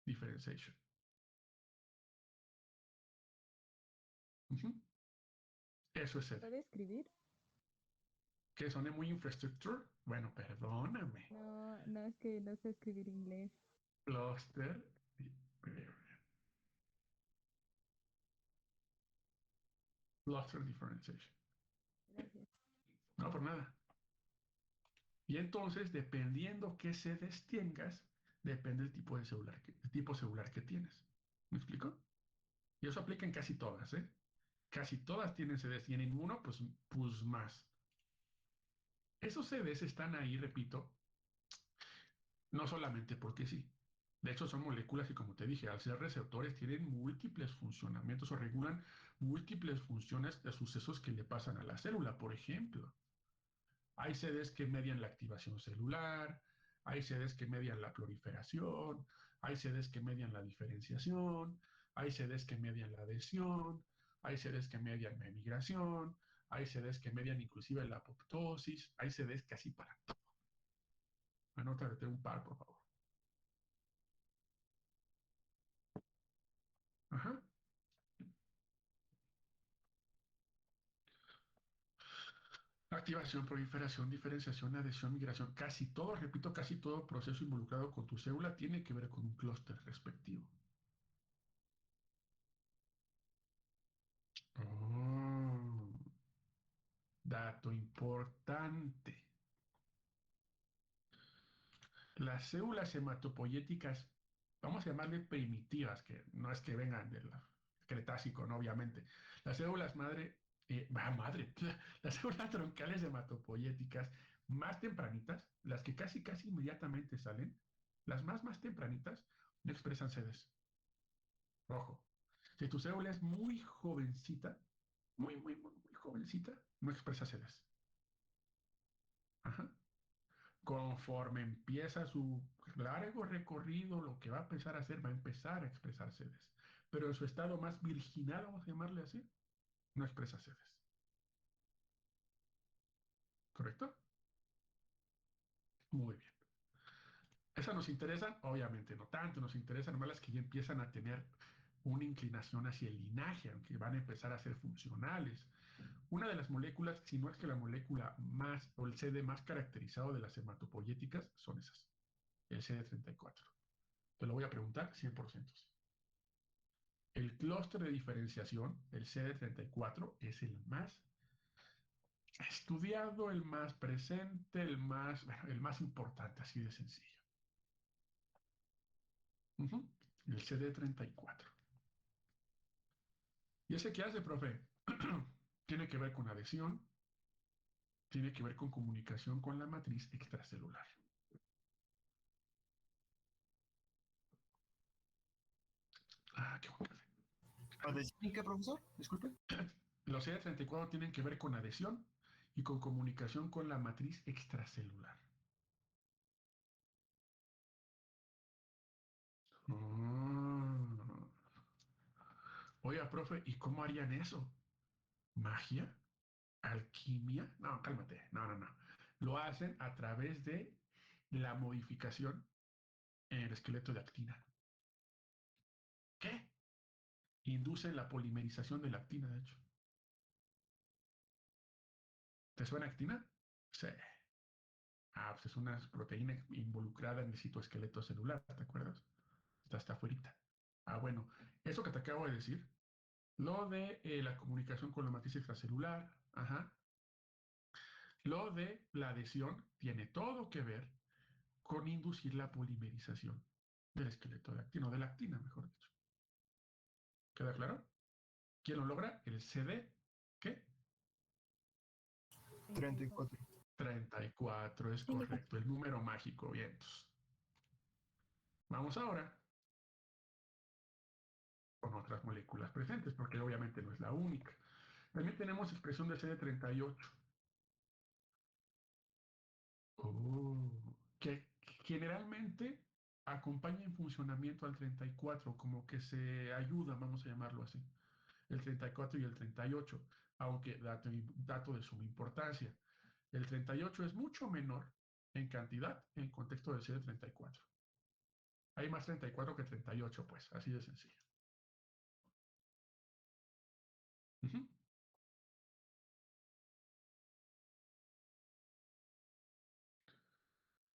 Differentiation. Eso es CD. ¿Puede escribir? ¿Que soné muy infrastructure? Bueno, perdóname. No, no es que no sé escribir inglés. Cluster. Cluster Differentiation. Gracias. No, por nada. Y entonces, dependiendo qué sedes tengas, depende el tipo celular que tienes. ¿Me explico? Y eso aplica en casi todas, ¿eh? Casi todas tienen sedes y en uno, pues más. Esos sedes están ahí, repito, no solamente porque sí. De hecho, son moléculas que, como te dije, al ser receptores tienen múltiples funcionamientos o regulan múltiples funciones de sucesos que le pasan a la célula. Por ejemplo, hay sedes que median la activación celular, hay sedes que median la proliferación, hay sedes que median la diferenciación, hay sedes que median la adhesión, hay sedes que median la migración, hay sedes que median inclusive la apoptosis, hay sedes casi para todo. Anótate un par, por favor. Ajá. Activación, proliferación, diferenciación, adhesión, migración, casi todo, repito, casi todo proceso involucrado con tu célula tiene que ver con un clúster respectivo. Oh, dato importante. Las células hematopoyéticas, vamos a llamarle primitivas, que no es que vengan del Cretácico, ¿no? Obviamente. Las células las células troncales hematopoyéticas más tempranitas, las que casi inmediatamente salen, las más tempranitas, no expresan sedes. Ojo, si tu célula es muy jovencita, muy jovencita, no expresa sedes. Ajá. Conforme empieza su largo recorrido, lo que va a empezar a hacer, va a empezar a expresar sedes. pero en su estado más virginal, vamos a llamarle así, no expresa sedes. ¿Correcto? Muy bien. ¿Esas nos interesan? Obviamente no tanto, nos interesan más las que ya empiezan a tener una inclinación hacia el linaje, aunque van a empezar a ser funcionales. Una de las moléculas, si no es que la molécula más o el CD más caracterizado de las hematopoyéticas, son esas, el CD34. Te lo voy a preguntar 100%. Sí. El clúster de diferenciación, el CD34, es el más estudiado, el más presente, bueno, el más importante, así de sencillo. El CD34. ¿Y ese qué hace, profe? Tiene que ver con adhesión, tiene que ver con comunicación con la matriz extracelular. Ah, qué buen café. ¿Adhesión y qué, profesor? Disculpe. Los CD34 tienen que ver con adhesión y con comunicación con la matriz extracelular. Mm. Oiga, profe, ¿y cómo harían eso? ¿Magia? ¿Alquimia? No, cálmate. No, no, no. Lo hacen a través de la modificación en el esqueleto de actina. ¿Qué? Induce la polimerización de la actina, de hecho. ¿Te suena actina? Sí. Ah, pues es una proteína involucrada en el citoesqueleto celular, ¿te acuerdas? Está hasta afuera. Ah, bueno, eso que te acabo de decir, lo de la comunicación con la matriz extracelular, ajá, lo de la adhesión tiene todo que ver con inducir la polimerización del esqueleto de actina, o de la actina, mejor dicho. ¿Queda claro? ¿Quién lo logra? El CD, ¿qué? 34. 34, es 34. correcto, el número mágico, vientos. Vamos ahora con otras moléculas presentes, porque obviamente no es la única. También tenemos expresión de CD38. Oh, que generalmente acompaña en funcionamiento al 34, como que se ayuda, vamos a llamarlo así, el 34 y el 38, aunque dato de suma importancia. El 38 es mucho menor en cantidad en contexto del CD34. Hay más 34 que 38, pues, así de sencillo. Ujú.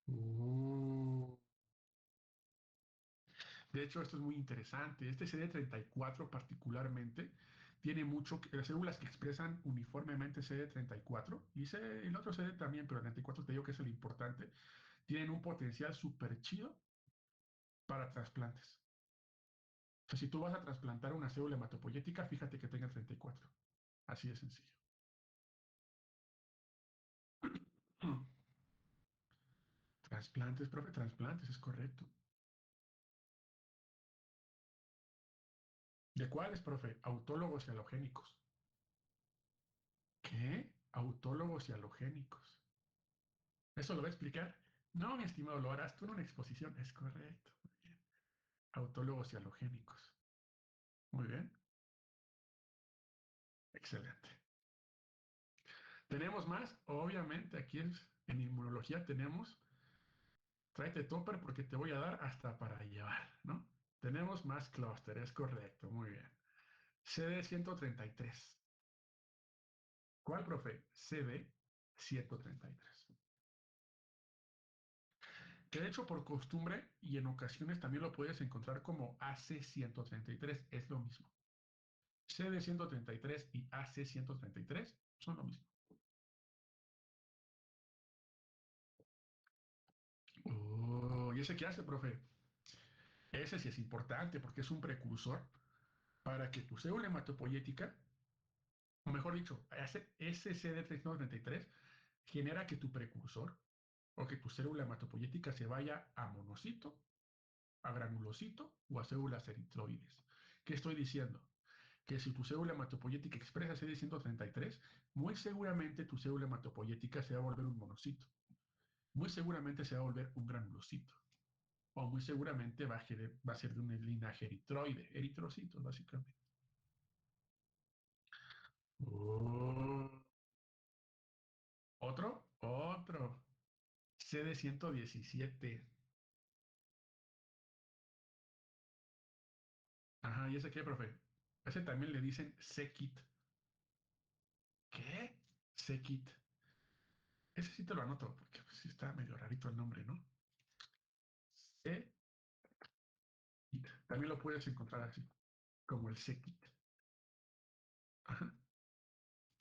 Oh. De hecho, esto es muy interesante. Este CD34 particularmente tiene mucho, las células que expresan uniformemente CD34 y el otro CD también, pero el 34 te digo que es el importante, tienen un potencial súper chido para trasplantes. O sea, si tú vas a trasplantar una célula hematopoyética, fíjate que tenga 34. Así de sencillo. Trasplantes, profe, trasplantes, es correcto. ¿De cuáles, profe? Autólogos y halogénicos. ¿Qué? Autólogos y halogénicos. ¿Eso lo va a explicar? No, mi estimado, lo harás tú en una exposición. Es correcto. Muy bien. Autólogos y halogénicos. Muy bien. Excelente. ¿Tenemos más? Obviamente, aquí en inmunología tenemos, tráete topper porque te voy a dar hasta para llevar, ¿no? Tenemos más clúster, es correcto, muy bien. CD133. ¿Cuál, profe? CD133. Que de hecho por costumbre y en ocasiones también lo puedes encontrar como AC133, es lo mismo. CD133 y AC133 son lo mismo. Oh, ¿y ese qué hace, profe? Ese sí es importante porque es un precursor para que tu célula hematopoyética, o mejor dicho, ese CD333 genera que tu precursor o que tu célula hematopoyética se vaya a monocito, a granulocito o a células eritroides. ¿Qué estoy diciendo? Que si tu célula hematopoyética expresa CD133, muy seguramente tu célula hematopoyética se va a volver un monocito. Muy seguramente se va a volver un granulocito. o muy seguramente va a ser de un linaje eritroide, eritrocitos, básicamente. Oh. Otro. CD117. Ajá, ¿y ese qué, profe? Ese también le dicen Sekit. ¿Qué? Sekit. Ese sí te lo anoto, porque pues, sí está medio rarito el nombre, ¿no? Sekit. También lo puedes encontrar así, como el Sekit. Ajá.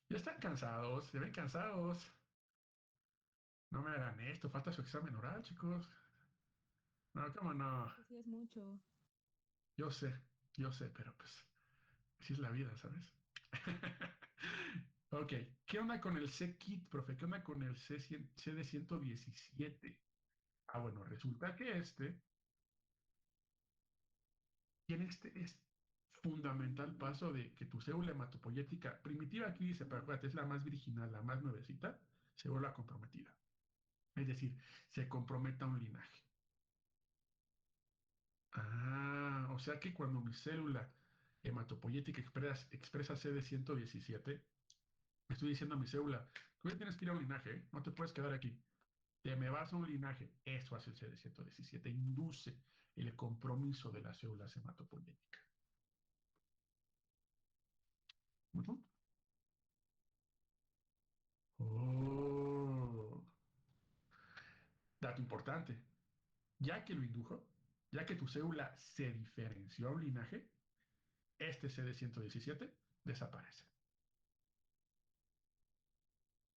Ya están cansados, se ven cansados. No me hagan esto, falta su examen oral, chicos. No, cómo no. Eso sí es mucho. Yo sé, yo sé, pero pues así es la vida, ¿sabes? Ok, ¿qué onda con el C-Kit, profe? ¿Qué onda con el CD117? Ah, bueno, resulta que tiene este fundamental paso de que tu célula hematopoyética primitiva, aquí dice, pero acuérdate, es la más virginal, la más nuevecita, se vuelva comprometida. Es decir, se comprometa un linaje. Ah, o sea que cuando mi célula hematopoyética expresa CD117, estoy diciendo a mi célula, tú ya tienes que ir a un linaje, ¿eh? No te puedes quedar aquí. Te me vas a un linaje. Eso hace el CD117. Induce el compromiso de las células hematopoyéticas. Ujú. Oh, dato importante. Ya que lo indujo, ya que tu célula se diferenció a un linaje, este CD117 desaparece.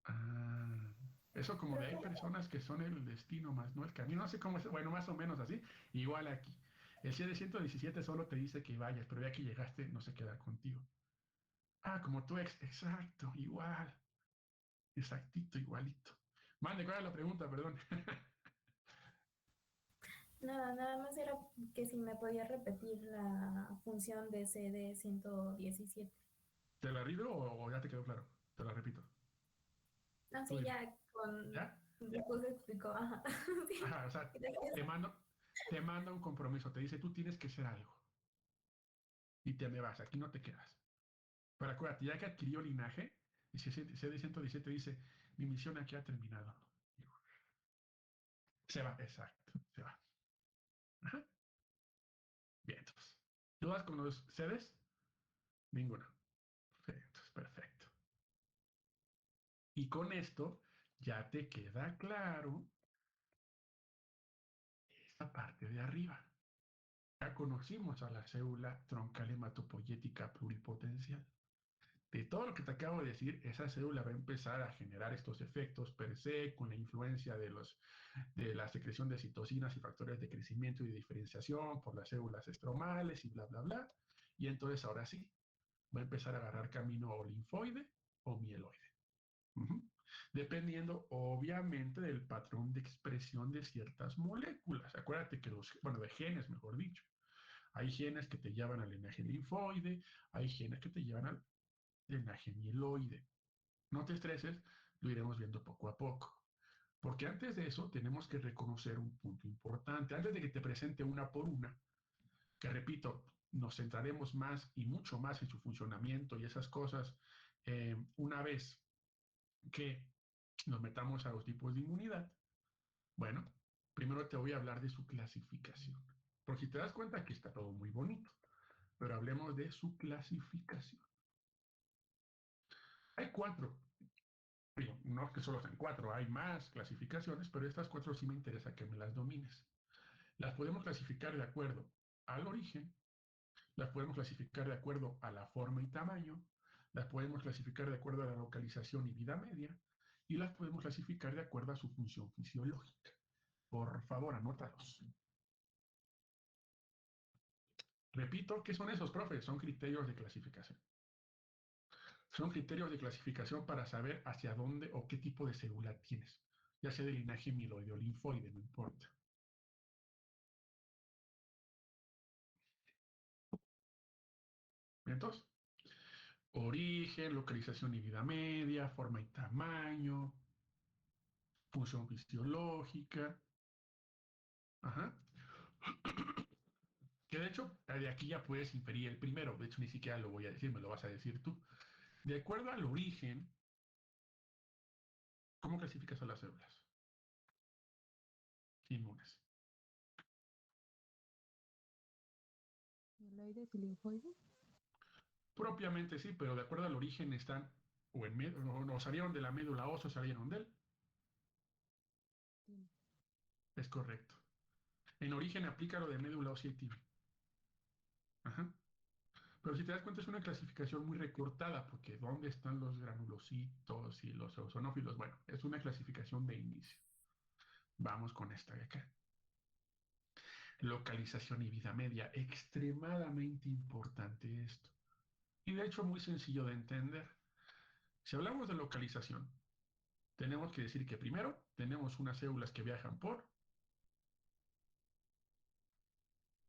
Ah, eso como de hay personas que son el destino más, no el camino. No sé cómo es, bueno, más o menos así. Igual aquí. El CD117 solo te dice que vayas, pero ya que llegaste no se queda contigo. Ah, como tu ex, exacto, igual. Exactito, igualito. Mande, ¿cuál es la pregunta? Perdón. Nada más era que si me podía repetir la función de CD117. ¿Te la rido o ya te quedó claro? Te la repito. No, Tú sí, dime. ya con ¿Ya? después explicó. Ajá. Sí, Ajá, o sea, te gracias. mando, te manda un compromiso, te dice, tú tienes que ser algo. Y te me vas, aquí no te quedas. Pero acuérdate, ya que adquirió linaje, y CD117 dice, mi misión aquí ha terminado. Se va, exacto, se va. Ajá. Bien, entonces. ¿Dudas con los sedes? Ninguna. Entonces, perfecto. Y con esto ya te queda claro esta parte de arriba. Ya conocimos a la célula troncal hematopoyética pluripotencial. De todo lo que te acabo de decir, esa célula va a empezar a generar estos efectos per se con la influencia de la secreción de citocinas y factores de crecimiento y de diferenciación por las células estromales y bla, bla, bla. Y entonces ahora sí, va a empezar a agarrar camino o linfoide o mieloide. Uh-huh. Dependiendo obviamente del patrón de expresión de ciertas moléculas. Acuérdate que bueno, de genes, mejor dicho. Hay genes que te llevan al linaje linfoide, hay genes que te llevan al linaje mieloide. No te estreses, lo iremos viendo poco a poco. Porque antes de eso tenemos que reconocer un punto importante. Antes de que te presente una por una, que repito, nos centraremos más y mucho más en su funcionamiento y esas cosas una vez que nos metamos a los tipos de inmunidad. Bueno, primero te voy a hablar de su clasificación. Porque si te das cuenta que está todo muy bonito, pero hablemos de su clasificación. Hay cuatro. Digo, no es que solo sean cuatro, hay más clasificaciones, pero estas cuatro sí me interesa que me las domines. Las podemos clasificar de acuerdo al origen, las podemos clasificar de acuerdo a la forma y tamaño, las podemos clasificar de acuerdo a la localización y vida media, y las podemos clasificar de acuerdo a su función fisiológica. Por favor, anótalos. Repito, ¿qué son esos, profes? Son criterios de clasificación. Son criterios de clasificación para saber hacia dónde o qué tipo de célula tienes, ya sea de linaje mieloide o linfoide, no importa. Entonces, origen, localización y vida media, forma y tamaño, función fisiológica. Ajá. Que de hecho, de aquí ya puedes inferir el primero. De hecho, ni siquiera lo voy a decir, me lo vas a decir tú. De acuerdo al origen, ¿cómo clasificas a las células inmunes? ¿Mieloides y linfoides? Propiamente sí, pero de acuerdo al origen están o salieron de la médula ósea o salieron de él. Tiene. Es correcto. En origen aplica lo de médula ósea y timo. Ajá. Pero si te das cuenta es una clasificación muy recortada porque ¿dónde están los granulocitos y los eosinófilos? Bueno, es una clasificación de inicio. Vamos con esta de acá. Localización y vida media. Extremadamente importante esto. Y de hecho muy sencillo de entender. Si hablamos de localización, tenemos que decir que primero tenemos unas células que viajan por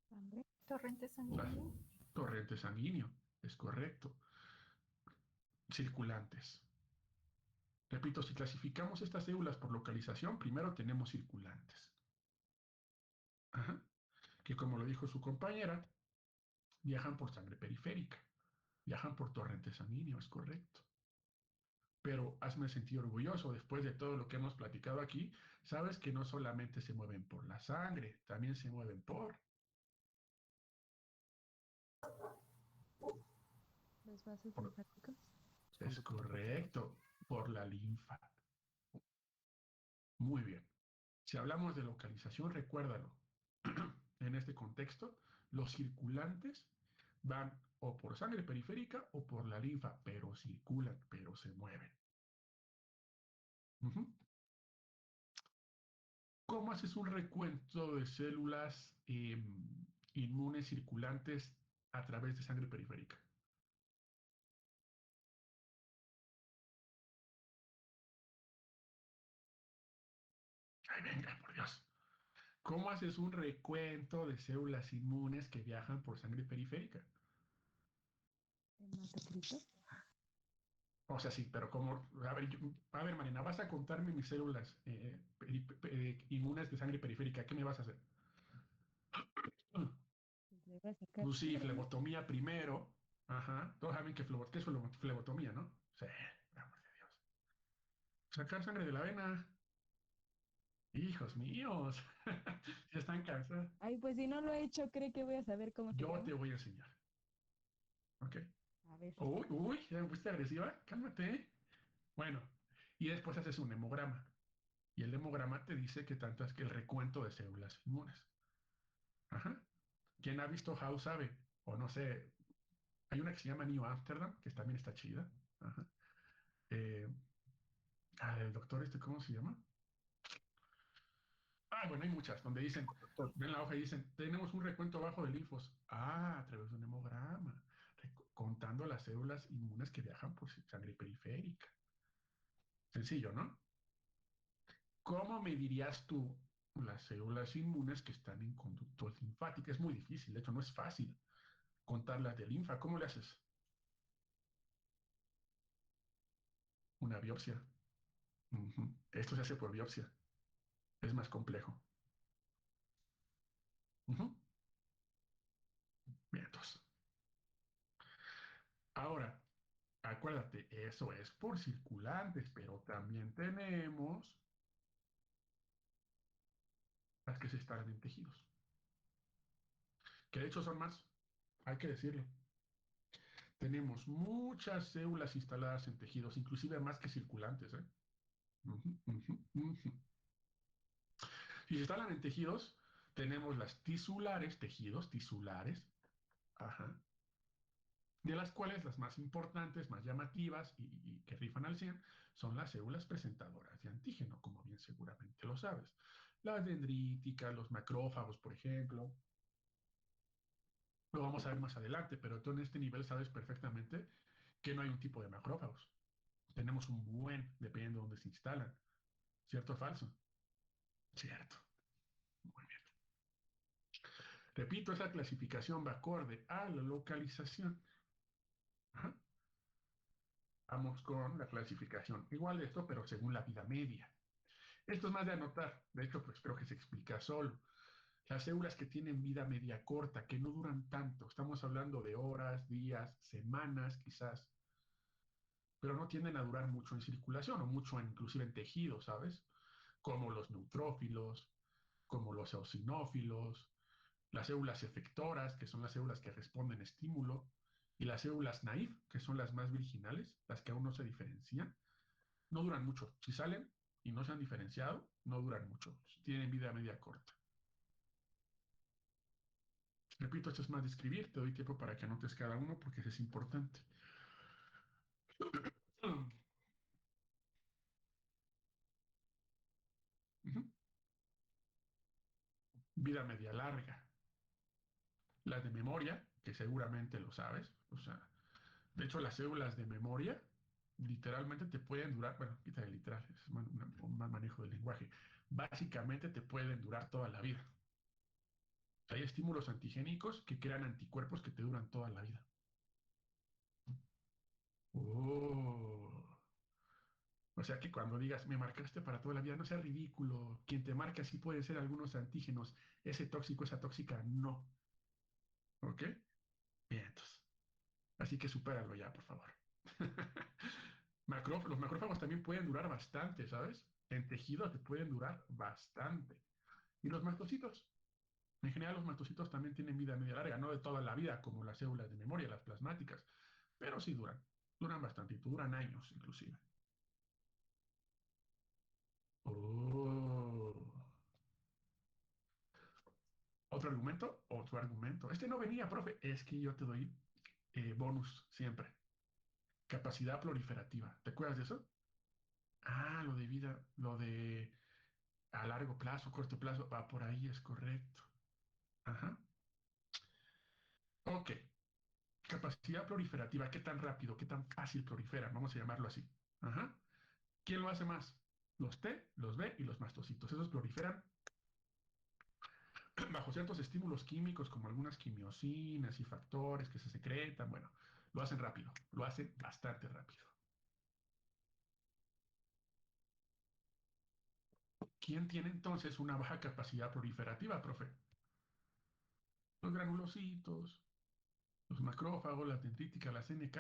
¿Sangre? Torrente la sanguíneo. torrente sanguíneo. Es correcto. Circulantes. Repito, si clasificamos estas células por localización, primero tenemos circulantes. Ajá. Que como lo dijo su compañera, viajan por sangre periférica, viajan por torrente sanguíneo, es correcto. Pero hazme sentir orgulloso, después de todo lo que hemos platicado aquí, sabes que no solamente se mueven por la sangre, también se mueven por... ¿Los vasos por linfáticos? es correcto, por la linfa. Muy bien. Si hablamos de localización, recuérdalo. En este contexto, los circulantes van o por sangre periférica o por la linfa, pero circulan, pero se mueven. Ujú. ¿Cómo haces un recuento de células inmunes circulantes a través de sangre periférica? Ay, venga, por Dios. ¿Cómo haces un recuento de células inmunes que viajan por sangre periférica? ¿Hematocritos? O sea, sí, pero como, a ver, Marina, vas a contarme mis células inmunes de sangre periférica, ¿qué me vas a hacer? Pues le voy a sacar Pues sí, sangre. flebotomía primero. Ajá. Todos saben que ¿qué es flebotomía, no? Sí, por amor de Dios. Sacar sangre de la vena. Hijos míos. Ya están cansados. Ay, pues si no lo he hecho, ¿cree que voy a saber cómo se Yo llama? te voy a enseñar. ¿Ok? A ver. Uy, uy, ¿ya me fuiste agresiva? Cálmate. Bueno, y después haces un hemograma. Y el hemograma te dice que tanto es que el recuento de células inmunes. Ajá. ¿Quién ha visto House sabe? O no sé, hay una que se llama New Amsterdam, que también está chida. Ajá. Eh, el doctor ¿cómo se llama? Ah, bueno, hay muchas, donde dicen, Doctor, ven la hoja y dicen, tenemos un recuento bajo de linfos. Ah, a través de un hemograma, contando las células inmunes que viajan por sangre periférica. Sencillo, ¿no? ¿Cómo medirías tú las células inmunes que están en conductos linfáticos? Es muy difícil, de hecho no es fácil contarlas de linfa. ¿Cómo le haces? Una biopsia. Ujú. Esto se hace por biopsia. Es más complejo. Ujú. Bien, entonces. Ahora, acuérdate, eso es por circulantes, pero también tenemos las que se instalan en tejidos, que de hecho son más, hay que decirlo. Tenemos muchas células instaladas en tejidos, inclusive más que circulantes, ¿eh? Ujú, ujú, ujú. Si se instalan en tejidos, tenemos las tisulares, tejidos tisulares, ajá, de las cuales las más importantes, más llamativas y que rifan al 100 son las células presentadoras de antígeno, como bien seguramente lo sabes. Las dendríticas, los macrófagos, por ejemplo. Lo vamos a ver más adelante, pero tú en este nivel sabes perfectamente que no hay un tipo de macrófagos. Tenemos un buen, dependiendo de dónde se instalan. ¿Cierto o falso? Cierto. Muy bien. Repito, esa clasificación va acorde a la localización. Ajá. Vamos con la clasificación. Igual de esto, pero según la vida media. Esto es más de anotar. De hecho, pues creo que se explica solo. Las células que tienen vida media corta, que no duran tanto, estamos hablando de horas, días, semanas quizás, pero no tienden a durar mucho en circulación o mucho inclusive en tejido, ¿sabes? Como los neutrófilos, como los eosinófilos, las células efectoras, que son las células que responden a estímulo, y las células naïf, que son las más virginales, las que aún no se diferencian, no duran mucho. Si salen y no se han diferenciado, no duran mucho. Tienen vida media corta. Repito, esto es más de escribir, te doy tiempo para que anotes cada uno porque eso es importante. Vida media larga. Las de memoria, que seguramente lo sabes, o sea, de hecho las células de memoria literalmente te pueden durar, bueno, quita el literal, es un mal manejo del lenguaje, básicamente te pueden durar toda la vida. Hay estímulos antigénicos que crean anticuerpos que te duran toda la vida. Oh. O sea que cuando digas, me marcaste para toda la vida, no sea ridículo. Quien te marca sí pueden ser algunos antígenos. Ese tóxico, esa tóxica, no. ¿Ok? Bien, entonces. Así que supéralo ya, por favor. Los macrófagos también pueden durar bastante, ¿sabes? En tejido te pueden durar bastante. Y los mastocitos. En general, los mastocitos también tienen vida media larga, no de toda la vida, como las células de memoria, las plasmáticas. Pero sí duran. Duran bastante, duran años inclusive. Oh. ¿Otro argumento? Otro argumento. Este no venía, profe. Es que yo te doy bonus siempre. Capacidad proliferativa. ¿Te acuerdas de eso? Ah, lo de vida, lo de a largo plazo, corto plazo. Va por ahí, es correcto. Ajá. Ok. Capacidad proliferativa. ¿Qué tan rápido, qué tan fácil proliferan? Vamos a llamarlo así. Ajá. ¿Quién lo hace más? Los T, los B y los mastocitos. Esos proliferan bajo ciertos estímulos químicos como algunas quimiosinas y factores que se secretan. Bueno, lo hacen rápido, lo hacen bastante rápido. ¿Quién tiene entonces una baja capacidad proliferativa, profe? Los granulocitos, los macrófagos, las dendríticas, las NK.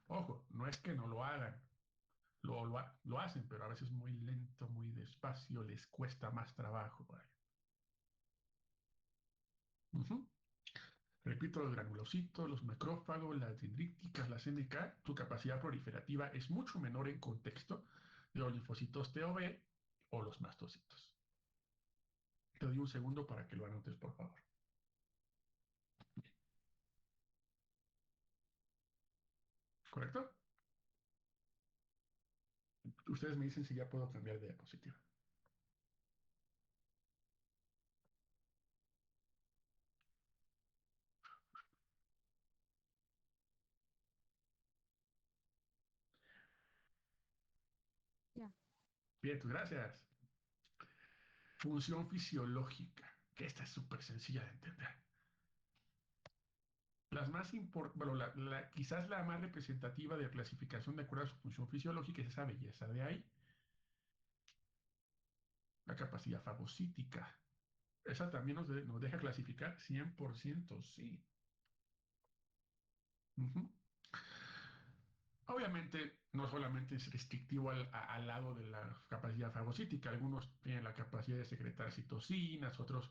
Ojo, no es que no lo hagan, lo hacen, pero a veces muy lento, muy despacio, les cuesta más trabajo. Uh -huh. Repito, los granulocitos, los macrófagos, las dendríticas, las NK, su capacidad proliferativa es mucho menor en contexto de los linfocitos T o B o los mastocitos. Te doy un segundo para que lo anotes, por favor. ¿Correcto? Ustedes me dicen si ya puedo cambiar de diapositiva. Ya. Bien, pues gracias. Función fisiológica, que esta es súper sencilla de entender. Las más bueno, quizás la más representativa de clasificación de acuerdo a su función fisiológica es esa belleza de ahí. La capacidad fagocítica. Esa también nos deja clasificar 100%, sí. Uh -huh. Obviamente, no solamente es restrictivo al lado de la capacidad fagocítica, algunos tienen la capacidad de secretar citocinas, otros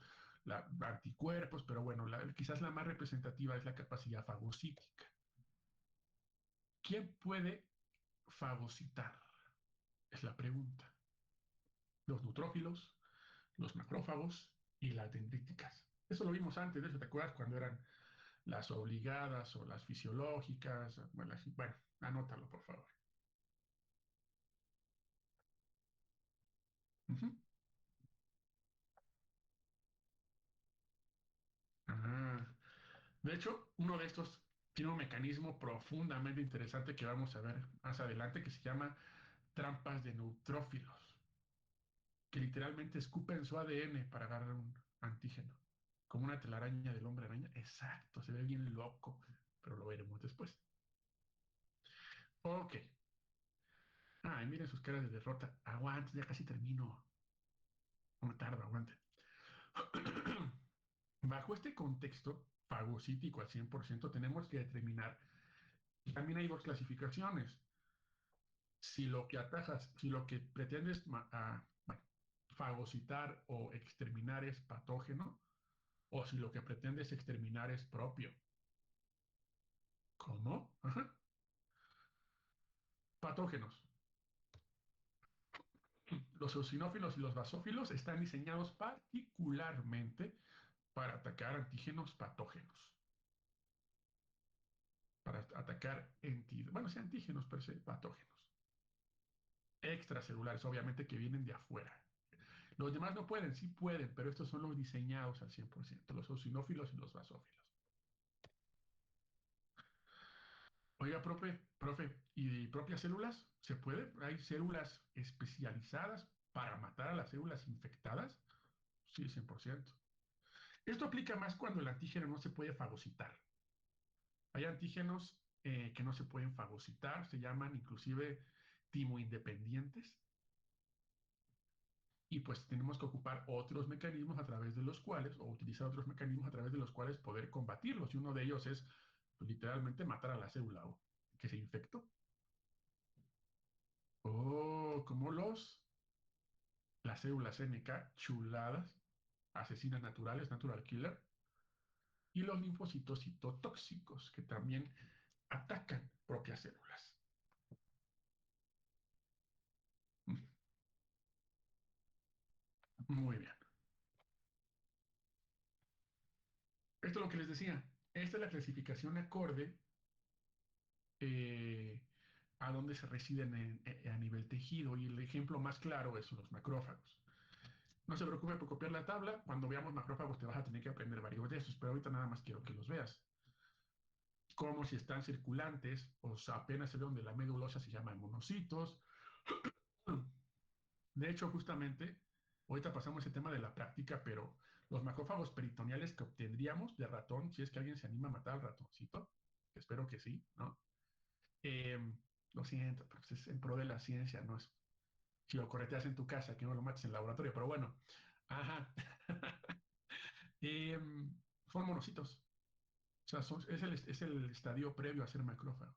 anticuerpos, pero bueno, quizás la más representativa es la capacidad fagocítica. ¿Quién puede fagocitar? Es la pregunta. Los neutrófilos, los macrófagos y las dendríticas. Eso lo vimos antes, de eso te acuerdas cuando eran las obligadas o las fisiológicas. Bueno, anótalo, por favor. Uh -huh. Ah, de hecho, uno de estos tiene un mecanismo profundamente interesante que vamos a ver más adelante que se llama trampas de neutrófilos, que literalmente escupen su ADN para agarrar un antígeno, como una telaraña del hombre araña. Exacto, se ve bien loco, pero lo veremos después. Ok. Ay, miren sus caras de derrota. Aguante, ya casi termino. No me tardo, aguante. Bajo este contexto fagocítico al 100%, tenemos que determinar que también hay dos clasificaciones. Si lo que atajas, si lo que pretendes bueno, fagocitar o exterminar es patógeno, o si lo que pretendes exterminar es propio. ¿Cómo? Ajá. Patógenos. Los eosinófilos y los basófilos están diseñados particularmente para atacar antígenos patógenos. Para atacar bueno, sí, antígenos per se, patógenos. Extracelulares, obviamente, que vienen de afuera. Los demás no pueden, sí pueden, pero estos son los diseñados al 100%, los eosinófilos y los basófilos. Oiga, profe, ¿y propias células? ¿Se puede? ¿Hay células especializadas para matar a las células infectadas? Sí, 100%. Esto aplica más cuando el antígeno no se puede fagocitar. Hay antígenos que no se pueden fagocitar, se llaman inclusive timoindependientes. Y pues tenemos que ocupar otros mecanismos a través de los cuales, o utilizar otros mecanismos a través de los cuales poder combatirlos. Y uno de ellos es pues, literalmente matar a la célula que se infectó. Como las células NK chuladas, asesinas naturales, natural killer, y los linfocitos citotóxicos que también atacan propias células. Muy bien. Esto es lo que les decía. Esta es la clasificación acorde a donde se residen a nivel tejido. Y el ejemplo más claro es los macrófagos. No se preocupe por copiar la tabla. Cuando veamos macrófagos te vas a tener que aprender varios de esos, pero ahorita nada más quiero que los veas. Como si están circulantes, o sea, apenas se ve donde la médula ósea se llama monocitos. De hecho, justamente, ahorita pasamos el tema de la práctica, pero los macrófagos peritoneales que obtendríamos de ratón, si es que alguien se anima a matar al ratoncito, espero que sí, ¿no? Eh, lo siento, pero es en pro de la ciencia, no es si lo correteas en tu casa, que no lo mates en el laboratorio, pero bueno, ajá. eh, son monocitos, o sea, es el estadio previo a ser macrófago.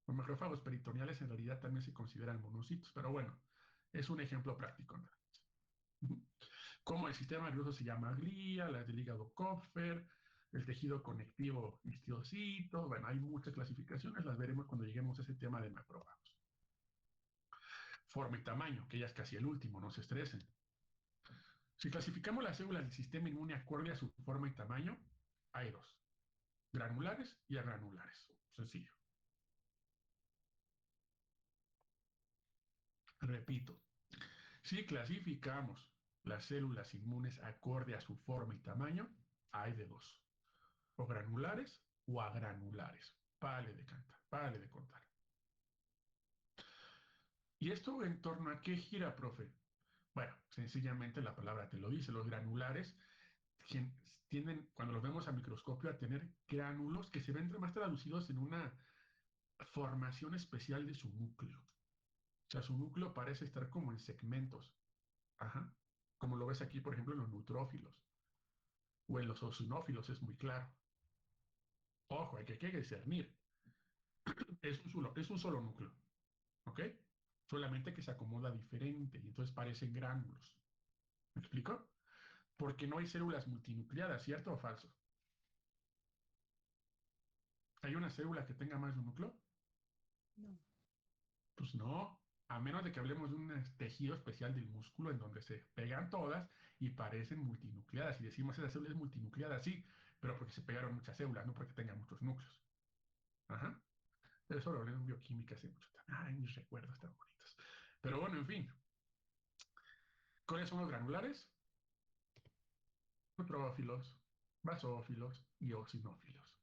Los macrófagos peritoneales en realidad también se consideran monocitos, pero bueno, es un ejemplo práctico, ¿no? Como el sistema nervioso se llama glía, las del hígado Kupfer, el tejido conectivo histiocito, bueno, hay muchas clasificaciones, las veremos cuando lleguemos a ese tema de macrófagos. Forma y tamaño, que ya es casi el último, no se estresen. Si clasificamos las células del sistema inmune acorde a su forma y tamaño, hay dos, granulares y agranulares. Sencillo. Repito, si clasificamos las células inmunes acorde a su forma y tamaño, hay de dos, o granulares o agranulares. Párale de cantar, párale de contar. ¿Y esto en torno a qué gira, profe? Bueno, sencillamente la palabra te lo dice, los granulares tienden, cuando los vemos a microscopio, a tener gránulos que se ven más traducidos en una formación especial de su núcleo. O sea, su núcleo parece estar como en segmentos. Ajá. Como lo ves aquí, por ejemplo, en los neutrófilos o en los eosinófilos, es muy claro. Ojo, hay que discernir. Es un solo núcleo, ¿ok? Solamente que se acomoda diferente y entonces parecen gránulos. ¿Me explico? Porque no hay células multinucleadas, ¿cierto o falso? ¿Hay una célula que tenga más de un núcleo? No. Pues no, a menos de que hablemos de un tejido especial del músculo en donde se pegan todas y parecen multinucleadas. Y decimos esa célula es multinucleada, sí, pero porque se pegaron muchas células, no porque tengan muchos núcleos. Ajá. Eso lo hablé en bioquímica hace mucho tiempo. Ay, mis recuerdos tan bonitos. Pero bueno, en fin. ¿Cuáles son los granulares? Neutrófilos, basófilos y eosinófilos.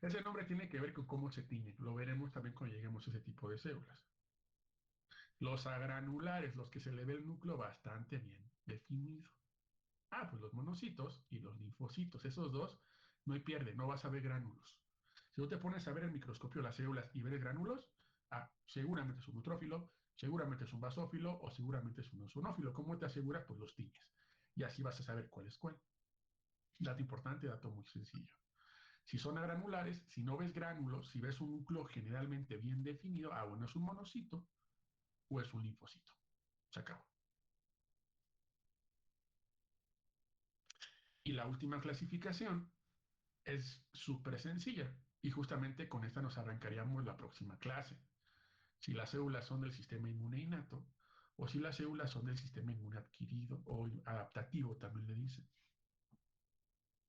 Ese nombre tiene que ver con cómo se tiñen. Lo veremos también cuando lleguemos a ese tipo de células. Los agranulares, los que se le ve el núcleo bastante bien definido. Pues los monocitos y los linfocitos, esos dos, no hay pierde, no vas a ver gránulos. Si tú te pones a ver el microscopio las células y ves gránulos, seguramente es un neutrófilo, seguramente es un basófilo o seguramente es un eosinófilo. ¿Cómo te aseguras? Pues los tiñes. Y así vas a saber cuál es cuál. Dato importante, dato muy sencillo. Si son agranulares, si no ves gránulos, si ves un núcleo generalmente bien definido, bueno, es un monocito o es un linfocito. Se acabó. Y la última clasificación es súper sencilla. Y justamente con esta nos arrancaríamos la próxima clase. Si las células son del sistema inmune innato o si las células son del sistema inmune adquirido o adaptativo, también le dicen.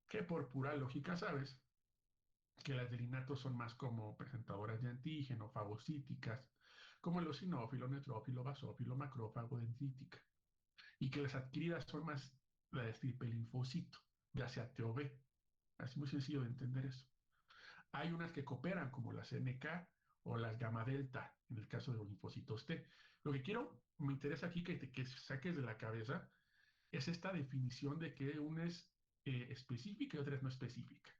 Que por pura lógica sabes que las del innato son más como presentadoras de antígeno, fagocíticas, como el eosinófilo, neutrófilo, basófilo, macrófago, dendrítica. Y que las adquiridas son más la de tipo linfocito, ya sea T o B. Es muy sencillo de entender eso. Hay unas que cooperan, como las NK o las gamma delta, en el caso de los linfocitos T. Lo que me interesa aquí que saques de la cabeza es esta definición de que una es específica y otra es no específica.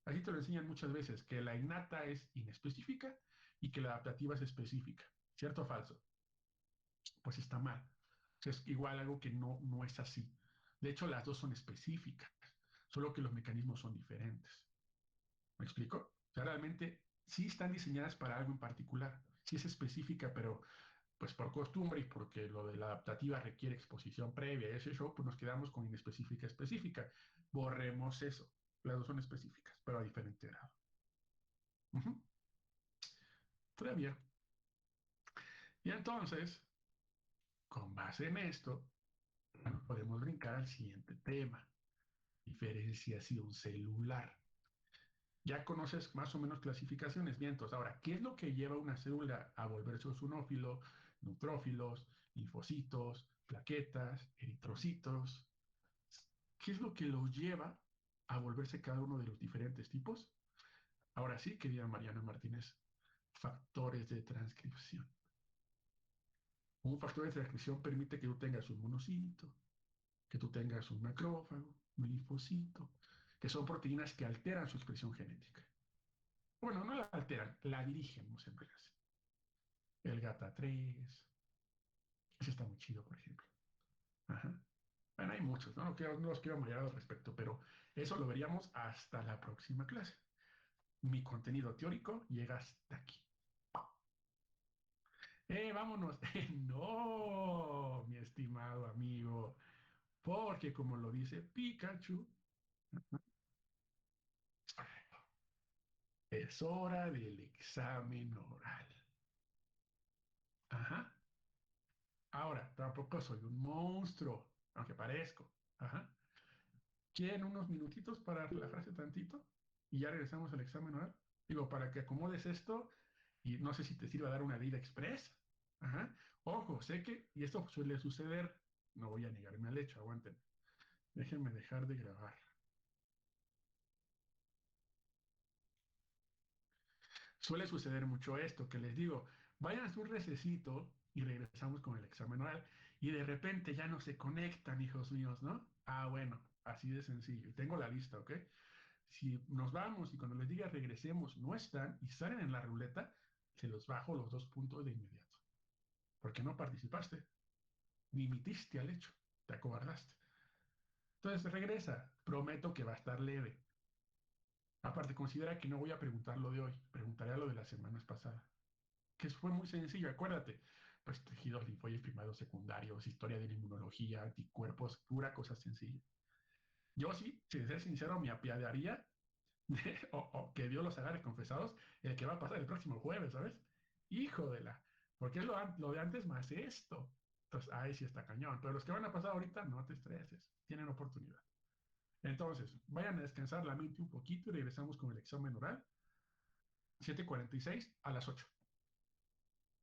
Así te lo enseñan muchas veces, que la innata es inespecífica y que la adaptativa es específica. ¿Cierto o falso? Pues está mal. Es igual algo que no es así. De hecho, las dos son específicas, solo que los mecanismos son diferentes. ¿Me explico? O sea, realmente sí están diseñadas para algo en particular. Sí es específica, pero pues por costumbre y porque lo de la adaptativa requiere exposición previa y ese show, pues nos quedamos con inespecífica específica. Borremos eso. Las dos son específicas, pero a diferente grado. Previa. Y entonces, con base en esto, bueno, podemos brincar al siguiente tema. Diferenciación celular. Ya conoces más o menos clasificaciones. Bien, entonces ahora, ¿qué es lo que lleva una célula a volverse eosinófilo, neutrófilos, linfocitos, plaquetas, eritrocitos? ¿Qué es lo que los lleva a volverse cada uno de los diferentes tipos? Ahora sí, querida Mariana Martínez, factores de transcripción. Un factor de transcripción permite que tú tengas un monocito, que tú tengas un macrófago, un linfocito, que son proteínas que alteran su expresión genética. Bueno, no la alteran, la dirigen, no se enreden. El GATA3, ese está muy chido, por ejemplo. Ajá. Bueno, hay muchos, ¿no? No los quiero amargar al respecto, pero eso lo veríamos hasta la próxima clase. Mi contenido teórico llega hasta aquí. Vámonos. No, mi estimado amigo, porque como lo dice Pikachu, es hora del examen oral. Ajá. Ahora, tampoco soy un monstruo, aunque parezco. Ajá. ¿Quieren unos minutitos para relajarse tantito? Y ya regresamos al examen oral. Digo, para que acomodes esto y no sé si te sirva dar una vida express. Ajá. Ojo, sé que, y esto suele suceder, no voy a negarme al hecho, aguanten. Déjenme dejar de grabar. Suele suceder mucho esto, que les digo, vayan a su recesito y regresamos con el examen oral y de repente ya no se conectan, hijos míos, ¿no? Bueno, así de sencillo. Y tengo la lista, ¿ok? Si nos vamos y cuando les diga regresemos no están y salen en la ruleta, se los bajo los 2 puntos de inmediato. Porque no participaste, ni mitiste al hecho, te acobardaste. Entonces regresa, prometo que va a estar leve. Aparte, considera que no voy a preguntar lo de hoy, preguntaré lo de las semanas pasadas, que fue muy sencillo, acuérdate. Pues tejidos linfoides primarios, secundarios, historia de la inmunología, anticuerpos, pura cosa sencilla. Yo sí, sin ser sincero, me apiadaría o que Dios los agarre confesados el que va a pasar el próximo jueves, ¿sabes? Hijo de la. Porque es lo de antes más esto. Entonces, ahí sí está cañón. Pero los que van a pasar ahorita, no te estreses. Tienen oportunidad. Entonces, vayan a descansar la mente un poquito y regresamos con el examen oral. 7:46 a las 8.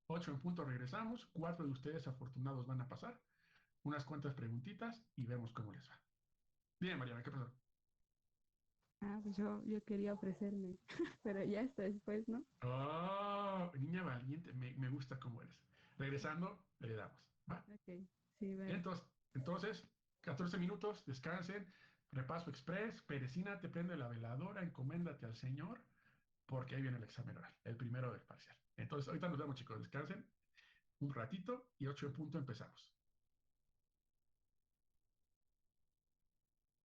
8 en punto regresamos. 4 de ustedes afortunados van a pasar. Unas cuantas preguntitas y vemos cómo les va. Bien, Mariana, ¿qué pasó? Pues yo quería ofrecerme, pero ya está después, ¿no? Oh, niña valiente, me gusta cómo eres. Regresando, le damos. ¿Va? Ok, sí, bueno. Entonces, 14 minutos, descansen, repaso express, perecina, te prende la veladora, encoméndate al Señor, porque ahí viene el examen oral, el primero del parcial. Entonces, ahorita nos vemos, chicos, descansen un ratito y 8 en punto empezamos.